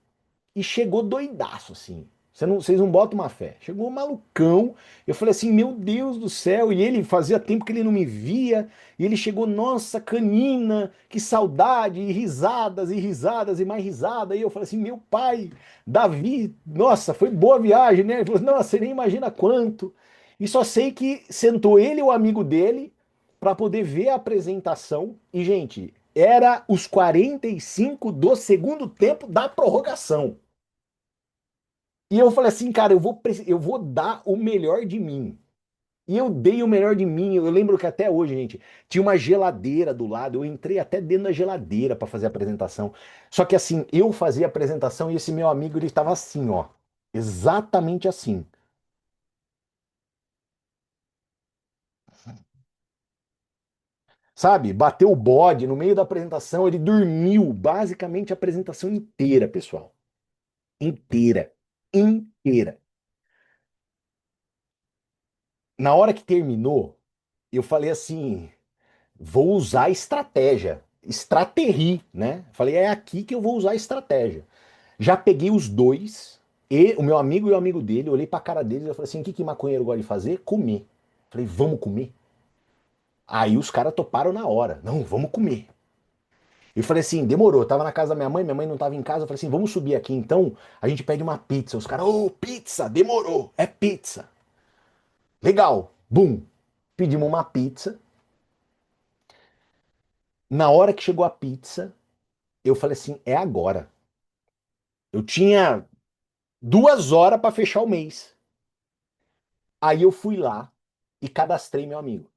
e chegou doidaço, assim. Vocês não botam uma fé. Chegou um malucão. Eu falei assim, meu Deus do céu. E ele fazia tempo que ele não me via. E ele chegou, nossa, canina, que saudade. E risadas, e risadas, e mais risada. E eu falei assim, meu pai, Davi, nossa, foi boa viagem, né? Ele falou, nossa, você nem imagina quanto. E só sei que sentou ele e o amigo dele para poder ver a apresentação. E, gente, era os 45 do segundo tempo da prorrogação. E eu falei assim, cara, eu vou dar o melhor de mim. E eu dei o melhor de mim. Eu lembro que até hoje, gente, tinha uma geladeira do lado. Eu entrei até dentro da geladeira para fazer a apresentação. Só que assim, eu fazia a apresentação e esse meu amigo, ele estava assim, ó. Exatamente assim. Sabe? Bateu o bode no meio da apresentação, ele dormiu basicamente a apresentação inteira, pessoal. Inteira. Inteira. Na hora que terminou, eu falei assim, vou usar estratégia, estratégia, né? Falei, é aqui que eu vou usar estratégia. Já peguei os dois, e o meu amigo e o amigo dele, olhei pra cara deles e falei assim, o que que maconheiro gosta de fazer? Comer. Falei, vamos comer? Aí os caras toparam na hora. Não, vamos comer. Eu falei assim, demorou. Eu tava na casa da minha mãe não tava em casa. Eu falei assim, vamos subir aqui então, a gente pede uma pizza. Os caras, ô, pizza, demorou, é pizza. Legal, bum. Pedimos uma pizza. Na hora que chegou a pizza, eu falei assim, é agora. Eu tinha 2 horas para fechar o mês. Aí eu fui lá e cadastrei meu amigo.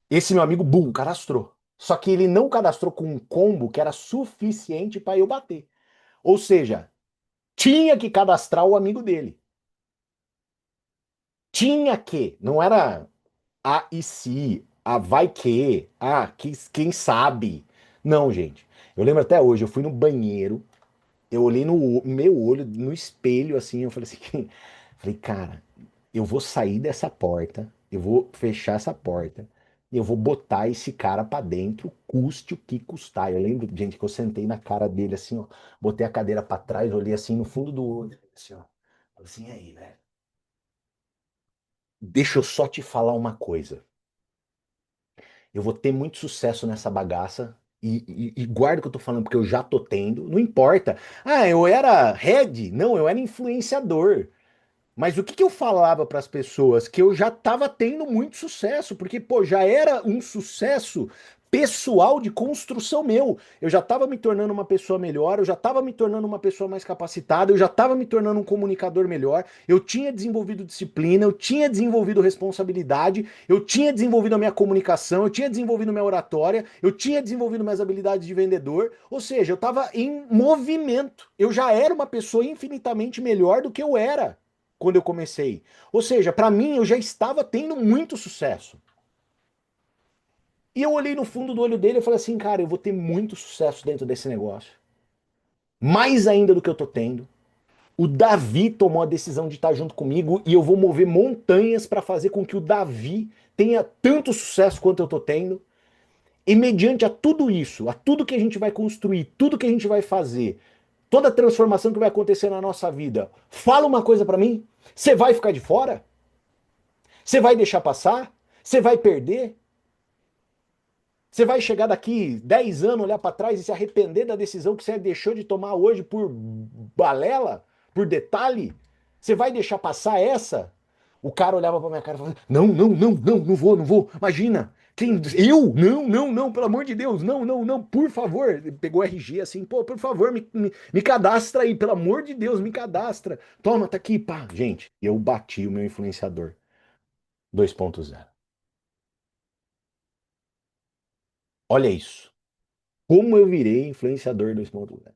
Esse meu amigo, bum, cadastrou. Só que ele não cadastrou com um combo que era suficiente para eu bater. Ou seja, tinha que cadastrar o amigo dele. Tinha que, não era a e se, a vai que, quem sabe. Não, gente. Eu lembro até hoje, eu fui no banheiro, eu olhei no meu olho, no espelho, assim, eu falei assim, falei, cara, eu vou sair dessa porta, eu vou fechar essa porta, e eu vou botar esse cara pra dentro, custe o que custar. Eu lembro, gente, que eu sentei na cara dele, assim, ó, botei a cadeira pra trás, olhei assim no fundo do olho, assim, ó, falei assim, e aí, velho, deixa eu só te falar uma coisa. Eu vou ter muito sucesso nessa bagaça. E guarda o que eu tô falando, porque eu já tô tendo. Não importa. Ah, eu era head? Não, eu era influenciador. Mas o que que eu falava para as pessoas? Que eu já tava tendo muito sucesso, porque, pô, já era um sucesso pessoal de construção meu. Eu já estava me tornando uma pessoa melhor, eu já estava me tornando uma pessoa mais capacitada, eu já estava me tornando um comunicador melhor, eu tinha desenvolvido disciplina, eu tinha desenvolvido responsabilidade, eu tinha desenvolvido a minha comunicação, eu tinha desenvolvido minha oratória, eu tinha desenvolvido minhas habilidades de vendedor, ou seja, eu estava em movimento. Eu já era uma pessoa infinitamente melhor do que eu era quando eu comecei. Ou seja, para mim eu já estava tendo muito sucesso. E eu olhei no fundo do olho dele e falei assim, cara, eu vou ter muito sucesso dentro desse negócio. Mais ainda do que eu tô tendo. O Davi tomou a decisão de estar junto comigo e eu vou mover montanhas para fazer com que o Davi tenha tanto sucesso quanto eu tô tendo. E mediante a tudo isso, a tudo que a gente vai construir, tudo que a gente vai fazer, toda a transformação que vai acontecer na nossa vida, fala uma coisa para mim. Você vai ficar de fora? Você vai deixar passar? Você vai perder? Você vai chegar daqui 10 anos, olhar para trás e se arrepender da decisão que você deixou de tomar hoje por balela, por detalhe? Você vai deixar passar essa? O cara olhava para minha cara e falava: Não, não, não, não, não vou, não vou. Imagina. Quem, eu? Não, não, não, pelo amor de Deus, não, não, não, por favor. Ele pegou o RG assim, pô, por favor, me cadastra aí, pelo amor de Deus, me cadastra. Toma, tá aqui, pá. Gente, eu bati o meu influenciador 2.0. Olha isso. Como eu virei influenciador 2.0.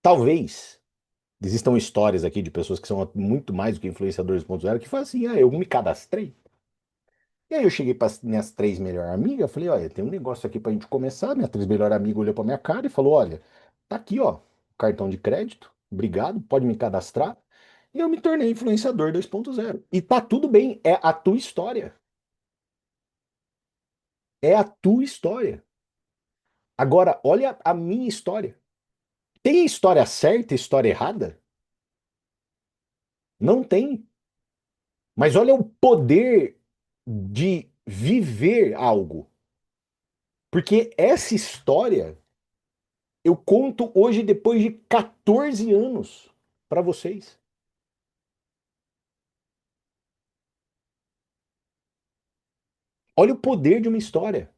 Talvez existam histórias aqui de pessoas que são muito mais do que influenciadores 2.0 que falam assim: ah, eu me cadastrei. E aí eu cheguei para minhas três melhores amigas, falei: olha, tem um negócio aqui pra gente começar. Minha três melhor amiga olhou pra minha cara e falou: olha, tá aqui, ó, cartão de crédito, obrigado, pode me cadastrar. E eu me tornei influenciador 2.0. E tá tudo bem, é a tua história. É a tua história. Agora, olha a minha história. Tem história certa e história errada? Não tem. Mas olha o poder de viver algo. Porque essa história eu conto hoje depois de 14 anos para vocês. Olha o poder de uma história.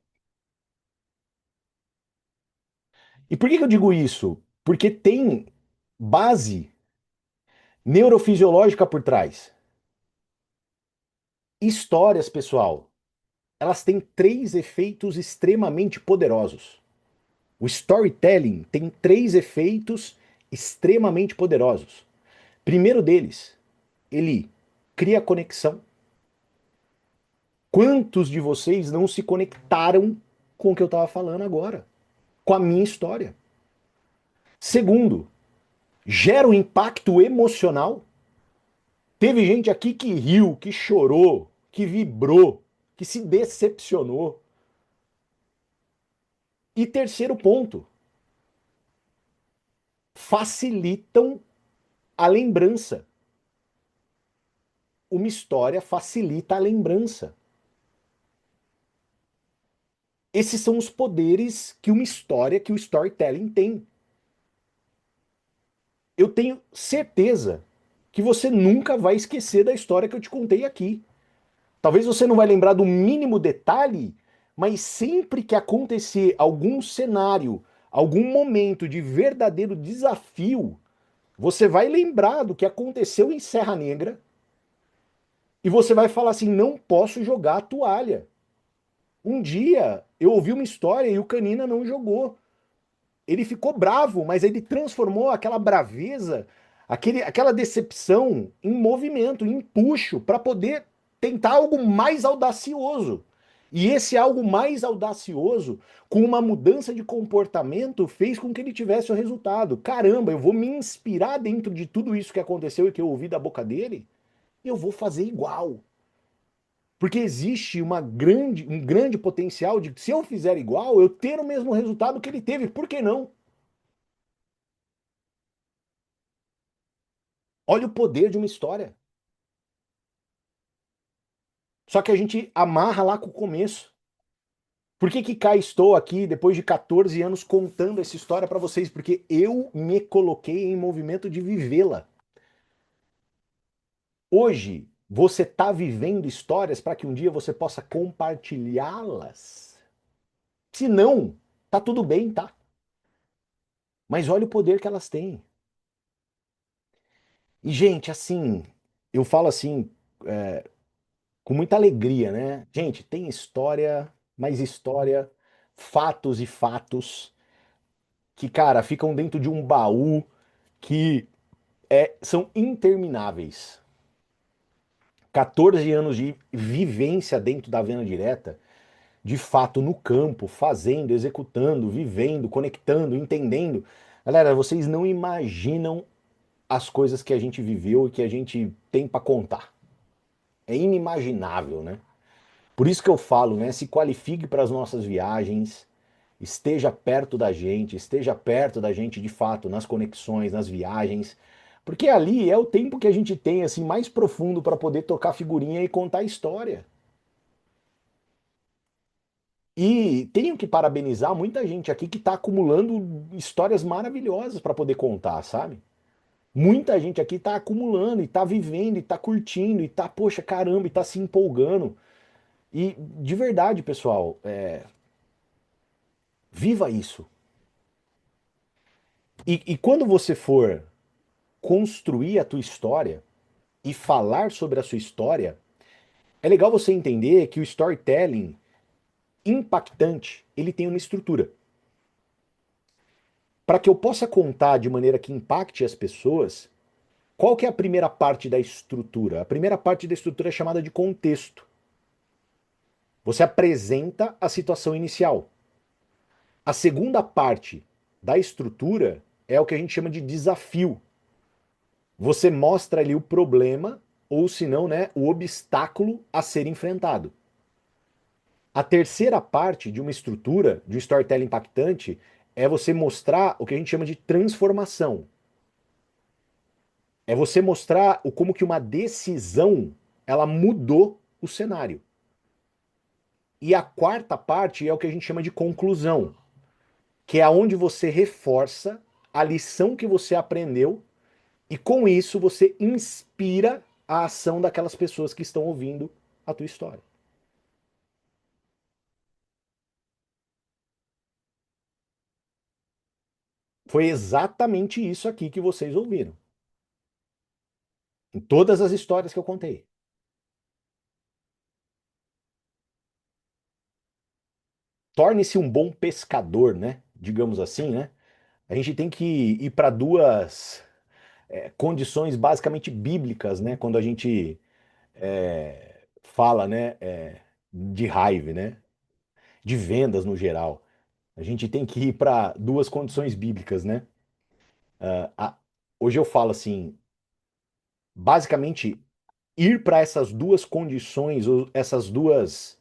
E por que eu digo isso? Porque tem base neurofisiológica por trás. Histórias, pessoal, elas têm três efeitos extremamente poderosos. O storytelling tem três efeitos extremamente poderosos. Primeiro deles, ele cria conexão. Quantos de vocês não se conectaram com o que eu estava falando agora? Com a minha história. Segundo, gera um impacto emocional. Teve gente aqui que riu, que chorou, que vibrou, que se decepcionou. E terceiro ponto, facilitam a lembrança. Uma história facilita a lembrança. Esses são os poderes que uma história, que o storytelling tem. Eu tenho certeza que você nunca vai esquecer da história que eu te contei aqui. Talvez você não vai lembrar do mínimo detalhe, mas sempre que acontecer algum cenário, algum momento de verdadeiro desafio, você vai lembrar do que aconteceu em Serra Negra e você vai falar assim: não posso jogar a toalha. Um dia eu ouvi uma história e o Canina não jogou. Ele ficou bravo, mas ele transformou aquela braveza, aquela decepção em movimento, em puxo, para poder tentar algo mais audacioso. E esse algo mais audacioso, com uma mudança de comportamento, fez com que ele tivesse o resultado. Caramba, eu vou me inspirar dentro de tudo isso que aconteceu e que eu ouvi da boca dele, e eu vou fazer igual. Porque existe um grande potencial de, se eu fizer igual, eu ter o mesmo resultado que ele teve. Por que não? Olha o poder de uma história. Só que a gente amarra lá com o começo. Por que que cá estou aqui depois de 14 anos contando essa história para vocês? Porque eu me coloquei em movimento de vivê-la. Hoje você está vivendo histórias para que um dia você possa compartilhá-las. Se não, tá tudo bem, tá? Mas olha o poder que elas têm. E, gente, assim, eu falo assim, com muita alegria, né? Gente, tem história, mais história, fatos e fatos que, cara, ficam dentro de um baú que são intermináveis. 14 anos de vivência dentro da venda direta, de fato no campo, fazendo, executando, vivendo, conectando, entendendo. Galera, vocês não imaginam as coisas que a gente viveu e que a gente tem para contar. É inimaginável, né? Por isso que eu falo, né? Se qualifique para as nossas viagens, esteja perto da gente de fato, nas conexões, nas viagens, porque ali é o tempo que a gente tem assim mais profundo para poder tocar figurinha e contar história. E tenho que parabenizar muita gente aqui que está acumulando histórias maravilhosas para poder contar, sabe? Muita gente aqui está acumulando e está vivendo e está curtindo e está, poxa, caramba, e está se empolgando. E de verdade, pessoal, viva isso. E quando você for construir a tua história e falar sobre a sua história, é legal você entender que o storytelling impactante, ele tem uma estrutura. Para que eu possa contar de maneira que impacte as pessoas, qual que é a primeira parte da estrutura? A primeira parte da estrutura é chamada de contexto. Você apresenta a situação inicial. A segunda parte da estrutura é o que a gente chama de desafio. Você mostra ali o problema, ou se não, né, o obstáculo a ser enfrentado. A terceira parte de uma estrutura, de um storytelling impactante, é você mostrar o que a gente chama de transformação. É você mostrar o como que uma decisão ela mudou o cenário. E a quarta parte é o que a gente chama de conclusão, que é aonde você reforça a lição que você aprendeu e com isso você inspira a ação daquelas pessoas que estão ouvindo a tua história. Foi exatamente isso aqui que vocês ouviram. Em todas as histórias que eu contei. Torne-se um bom pescador, né? Digamos assim, né? A gente tem que ir para duas condições basicamente bíblicas, né? Quando a gente fala, né? De raiva, né? De vendas no geral. A gente tem que ir para duas condições bíblicas, né? Ah, hoje eu falo assim, basicamente ir para essas duas condições, ou essas duas,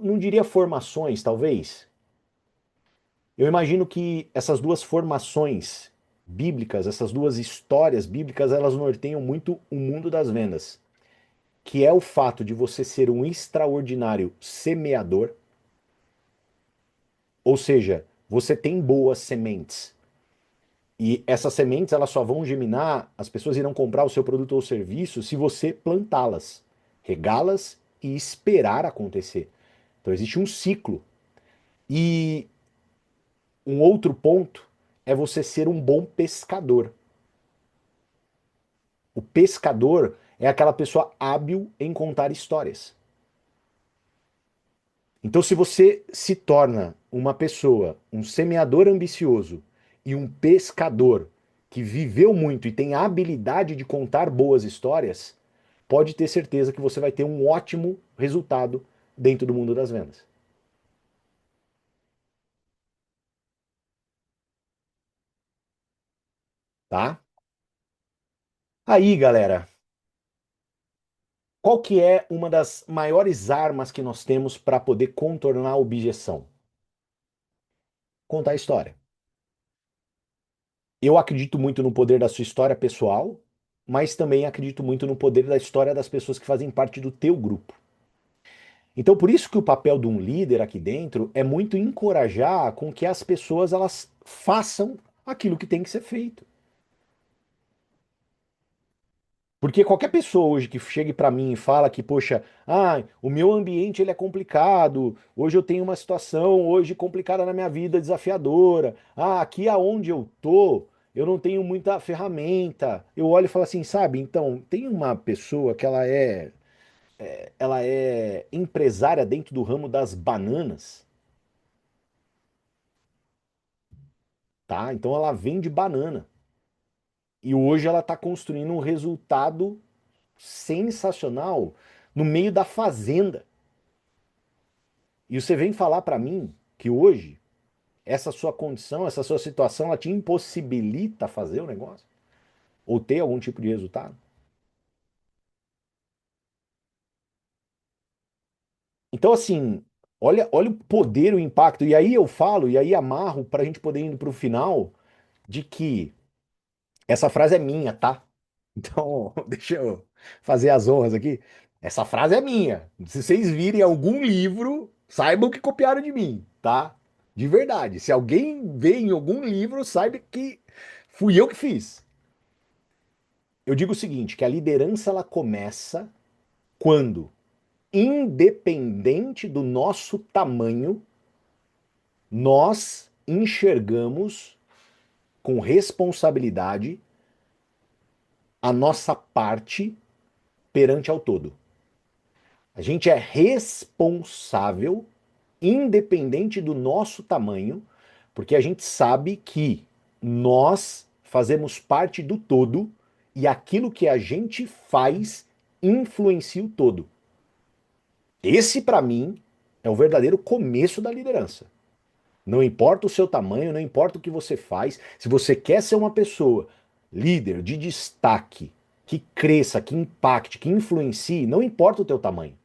não diria formações, talvez. Eu imagino que essas duas formações bíblicas, essas duas histórias bíblicas, elas norteiam muito o mundo das vendas, que é o fato de você ser um extraordinário semeador, ou seja, você tem boas sementes. E essas sementes elas só vão germinar, as pessoas irão comprar o seu produto ou serviço se você plantá-las, regá-las e esperar acontecer. Então existe um ciclo. E um outro ponto é você ser um bom pescador. O pescador é aquela pessoa hábil em contar histórias. Então, se você se torna uma pessoa, um semeador ambicioso e um pescador que viveu muito e tem a habilidade de contar boas histórias, pode ter certeza que você vai ter um ótimo resultado dentro do mundo das vendas. Tá? Aí, galera, qual que é uma das maiores armas que nós temos para poder contornar a objeção? Contar a história. Eu acredito muito no poder da sua história pessoal, mas também acredito muito no poder da história das pessoas que fazem parte do teu grupo. Então, por isso que o papel de um líder aqui dentro é muito encorajar com que as pessoas elas façam aquilo que tem que ser feito. Porque qualquer pessoa hoje que chegue para mim e fala que, poxa, o meu ambiente ele é complicado, hoje eu tenho uma situação hoje complicada na minha vida, desafiadora. Aqui aonde eu tô, eu não tenho muita ferramenta. Eu olho e falo assim, sabe? Então, tem uma pessoa que ela é empresária dentro do ramo das bananas, tá? Então ela vende banana. E hoje ela está construindo um resultado sensacional no meio da fazenda. E você vem falar para mim que hoje essa sua condição, essa sua situação, ela te impossibilita fazer o negócio? Ou ter algum tipo de resultado? Então, assim, olha o poder, o impacto. E aí eu falo, e aí amarro para a gente poder ir para o final, de que essa frase é minha, tá? Então, deixa eu fazer as honras aqui. Essa frase é minha. Se vocês virem algum livro, saibam que copiaram de mim, tá? De verdade. Se alguém vê em algum livro, saiba que fui eu que fiz. Eu digo o seguinte, que a liderança ela começa quando, independente do nosso tamanho, nós enxergamos com responsabilidade a nossa parte perante ao todo. A gente é responsável, independente do nosso tamanho, porque a gente sabe que nós fazemos parte do todo e aquilo que a gente faz influencia o todo. Esse, para mim, é o verdadeiro começo da liderança. Não importa o seu tamanho, não importa o que você faz, se você quer ser uma pessoa líder de destaque, que cresça, que impacte, que influencie, não importa o teu tamanho.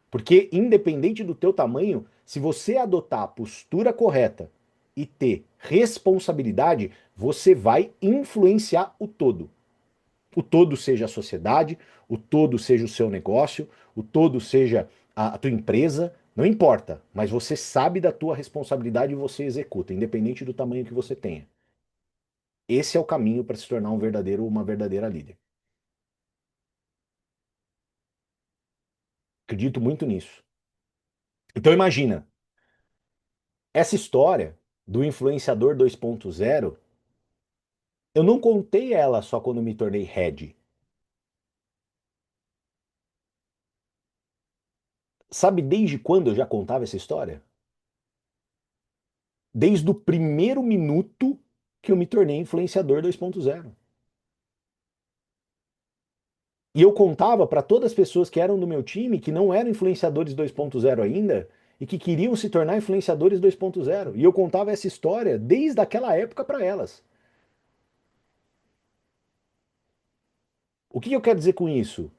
Porque independente do teu tamanho, se você adotar a postura correta e ter responsabilidade, você vai influenciar o todo. O todo seja a sociedade, o todo seja o seu negócio, o todo seja a tua empresa, não importa, mas você sabe da tua responsabilidade e você executa, independente do tamanho que você tenha. Esse é o caminho para se tornar um verdadeiro, uma verdadeira líder. Acredito muito nisso. Então imagina, essa história do influenciador 2.0, eu não contei ela só quando me tornei head. Sabe desde quando eu já contava essa história? Desde o primeiro minuto que eu me tornei influenciador 2.0. E eu contava para todas as pessoas que eram do meu time, que não eram influenciadores 2.0 ainda, e que queriam se tornar influenciadores 2.0. E eu contava essa história desde aquela época para elas. O que eu quero dizer com isso?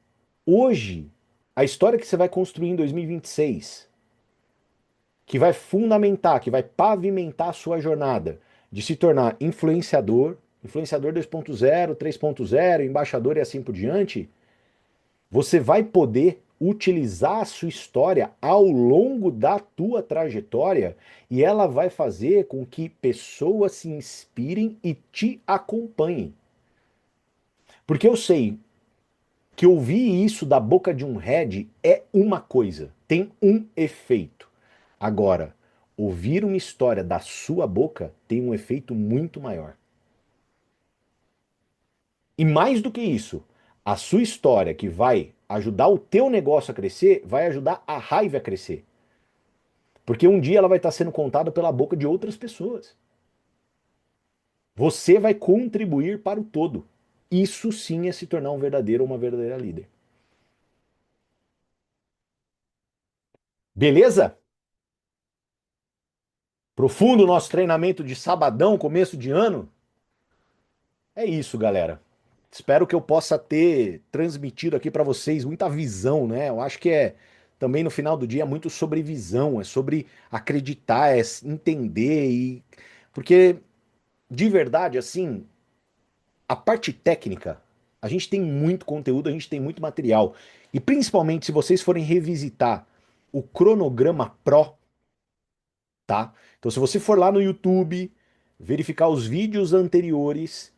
Hoje, a história que você vai construir em 2026, que vai fundamentar, que vai pavimentar a sua jornada de se tornar influenciador, influenciador 2.0, 3.0, embaixador e assim por diante, você vai poder utilizar a sua história ao longo da tua trajetória e ela vai fazer com que pessoas se inspirem e te acompanhem. Porque eu sei que ouvir isso da boca de um head é uma coisa, tem um efeito. Agora, ouvir uma história da sua boca tem um efeito muito maior. E mais do que isso, a sua história que vai ajudar o teu negócio a crescer, vai ajudar a raiva a crescer. Porque um dia ela vai estar sendo contada pela boca de outras pessoas. Você vai contribuir para o todo. Isso sim é se tornar um verdadeiro ou uma verdadeira líder. Beleza? Profundo o nosso treinamento de sabadão, começo de ano? É isso, galera. Espero que eu possa ter transmitido aqui para vocês muita visão, né? Eu acho que é também no final do dia é muito sobre visão, é sobre acreditar, é entender e porque de verdade assim, a parte técnica, a gente tem muito conteúdo, a gente tem muito material. E principalmente se vocês forem revisitar o cronograma Pro, tá? Então se você for lá no YouTube, verificar os vídeos anteriores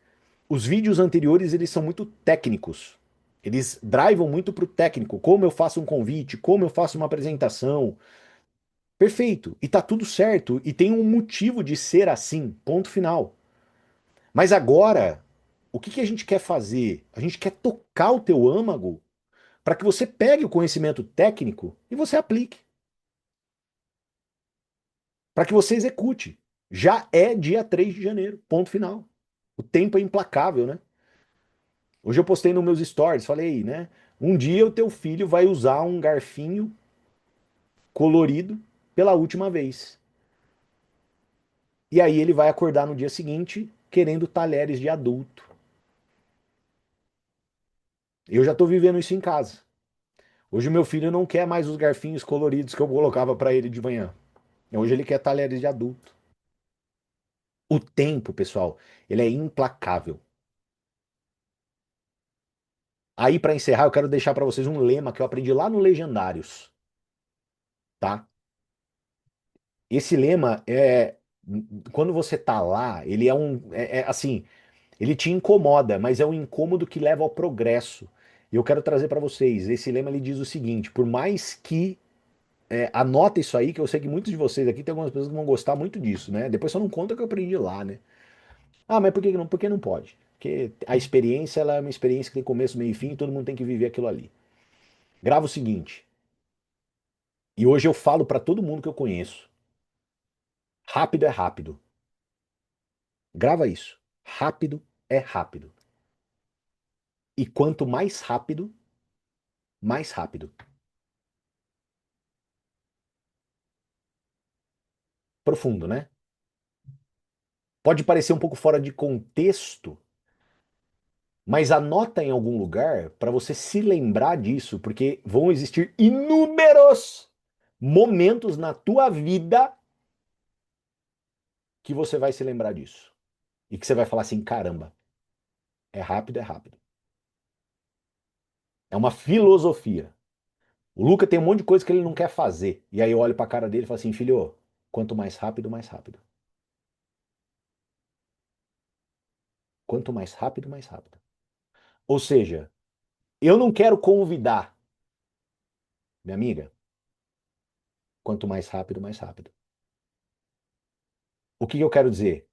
eles são muito técnicos. Eles drivam muito para o técnico, como eu faço um convite, como eu faço uma apresentação. Perfeito, e tá tudo certo, e tem um motivo de ser assim, ponto final. Mas agora, o que que a gente quer fazer? A gente quer tocar o teu âmago para que você pegue o conhecimento técnico e você aplique, para que você execute. Já é dia 3 de janeiro, ponto final. O tempo é implacável, né? Hoje eu postei nos meus stories, falei, né? Um dia o teu filho vai usar um garfinho colorido pela última vez. E aí ele vai acordar no dia seguinte querendo talheres de adulto. Eu já estou vivendo isso em casa. Hoje o meu filho não quer mais os garfinhos coloridos que eu colocava para ele de manhã. Hoje ele quer talheres de adulto. O tempo, pessoal, ele é implacável. Aí, para encerrar, eu quero deixar para vocês um lema que eu aprendi lá no Legendários, tá? Esse lema é quando você tá lá, ele é assim, ele te incomoda, mas é um incômodo que leva ao progresso. E eu quero trazer para vocês, esse lema ele diz o seguinte: por mais que anota isso aí, que eu sei que muitos de vocês aqui tem algumas pessoas que vão gostar muito disso, né? Depois só não conta que eu aprendi lá, né? Ah, mas por que não? Porque não pode. Porque a experiência ela é uma experiência que tem começo, meio e fim, e todo mundo tem que viver aquilo ali. Grava o seguinte, e hoje eu falo para todo mundo que eu conheço: rápido é rápido. Grava isso. Rápido é rápido. E quanto mais rápido, mais rápido. Profundo, né? Pode parecer um pouco fora de contexto, mas anota em algum lugar para você se lembrar disso, porque vão existir inúmeros momentos na tua vida que você vai se lembrar disso. E que você vai falar assim: caramba, é rápido, é rápido. É uma filosofia. O Luca tem um monte de coisa que ele não quer fazer. E aí eu olho pra cara dele e falo assim: filho, quanto mais rápido, mais rápido. Quanto mais rápido, mais rápido. Ou seja, eu não quero convidar, minha amiga, quanto mais rápido, mais rápido. O que eu quero dizer?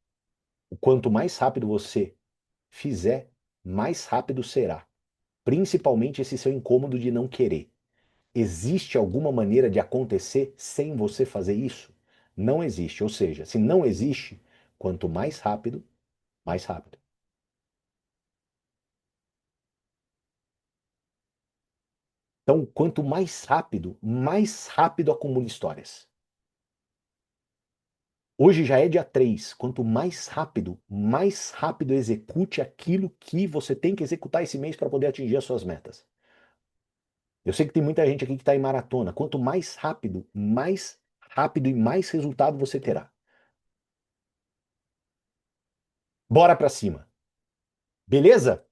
O quanto mais rápido você fizer, mais rápido será. Principalmente esse seu incômodo de não querer. Existe alguma maneira de acontecer sem você fazer isso? Não existe. Ou seja, se não existe, quanto mais rápido, mais rápido. Então, quanto mais rápido acumula histórias. Hoje já é dia 3. Quanto mais rápido execute aquilo que você tem que executar esse mês para poder atingir as suas metas. Eu sei que tem muita gente aqui que está em maratona. Quanto mais rápido e mais resultado você terá. Bora para cima. Beleza?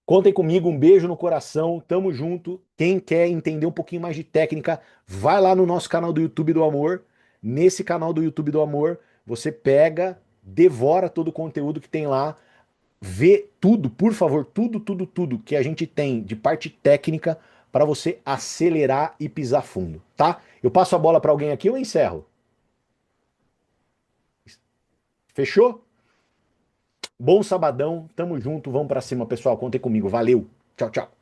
Contem comigo, um beijo no coração, tamo junto. Quem quer entender um pouquinho mais de técnica, vai lá no nosso canal do YouTube do Amor. Nesse canal do YouTube do Amor, você pega, devora todo o conteúdo que tem lá, vê tudo, por favor, tudo que a gente tem de parte técnica para você acelerar e pisar fundo, tá? Eu passo a bola para alguém aqui ou eu encerro? Fechou? Bom sabadão, tamo junto, vamos para cima, pessoal. Contem comigo. Valeu. Tchau, tchau.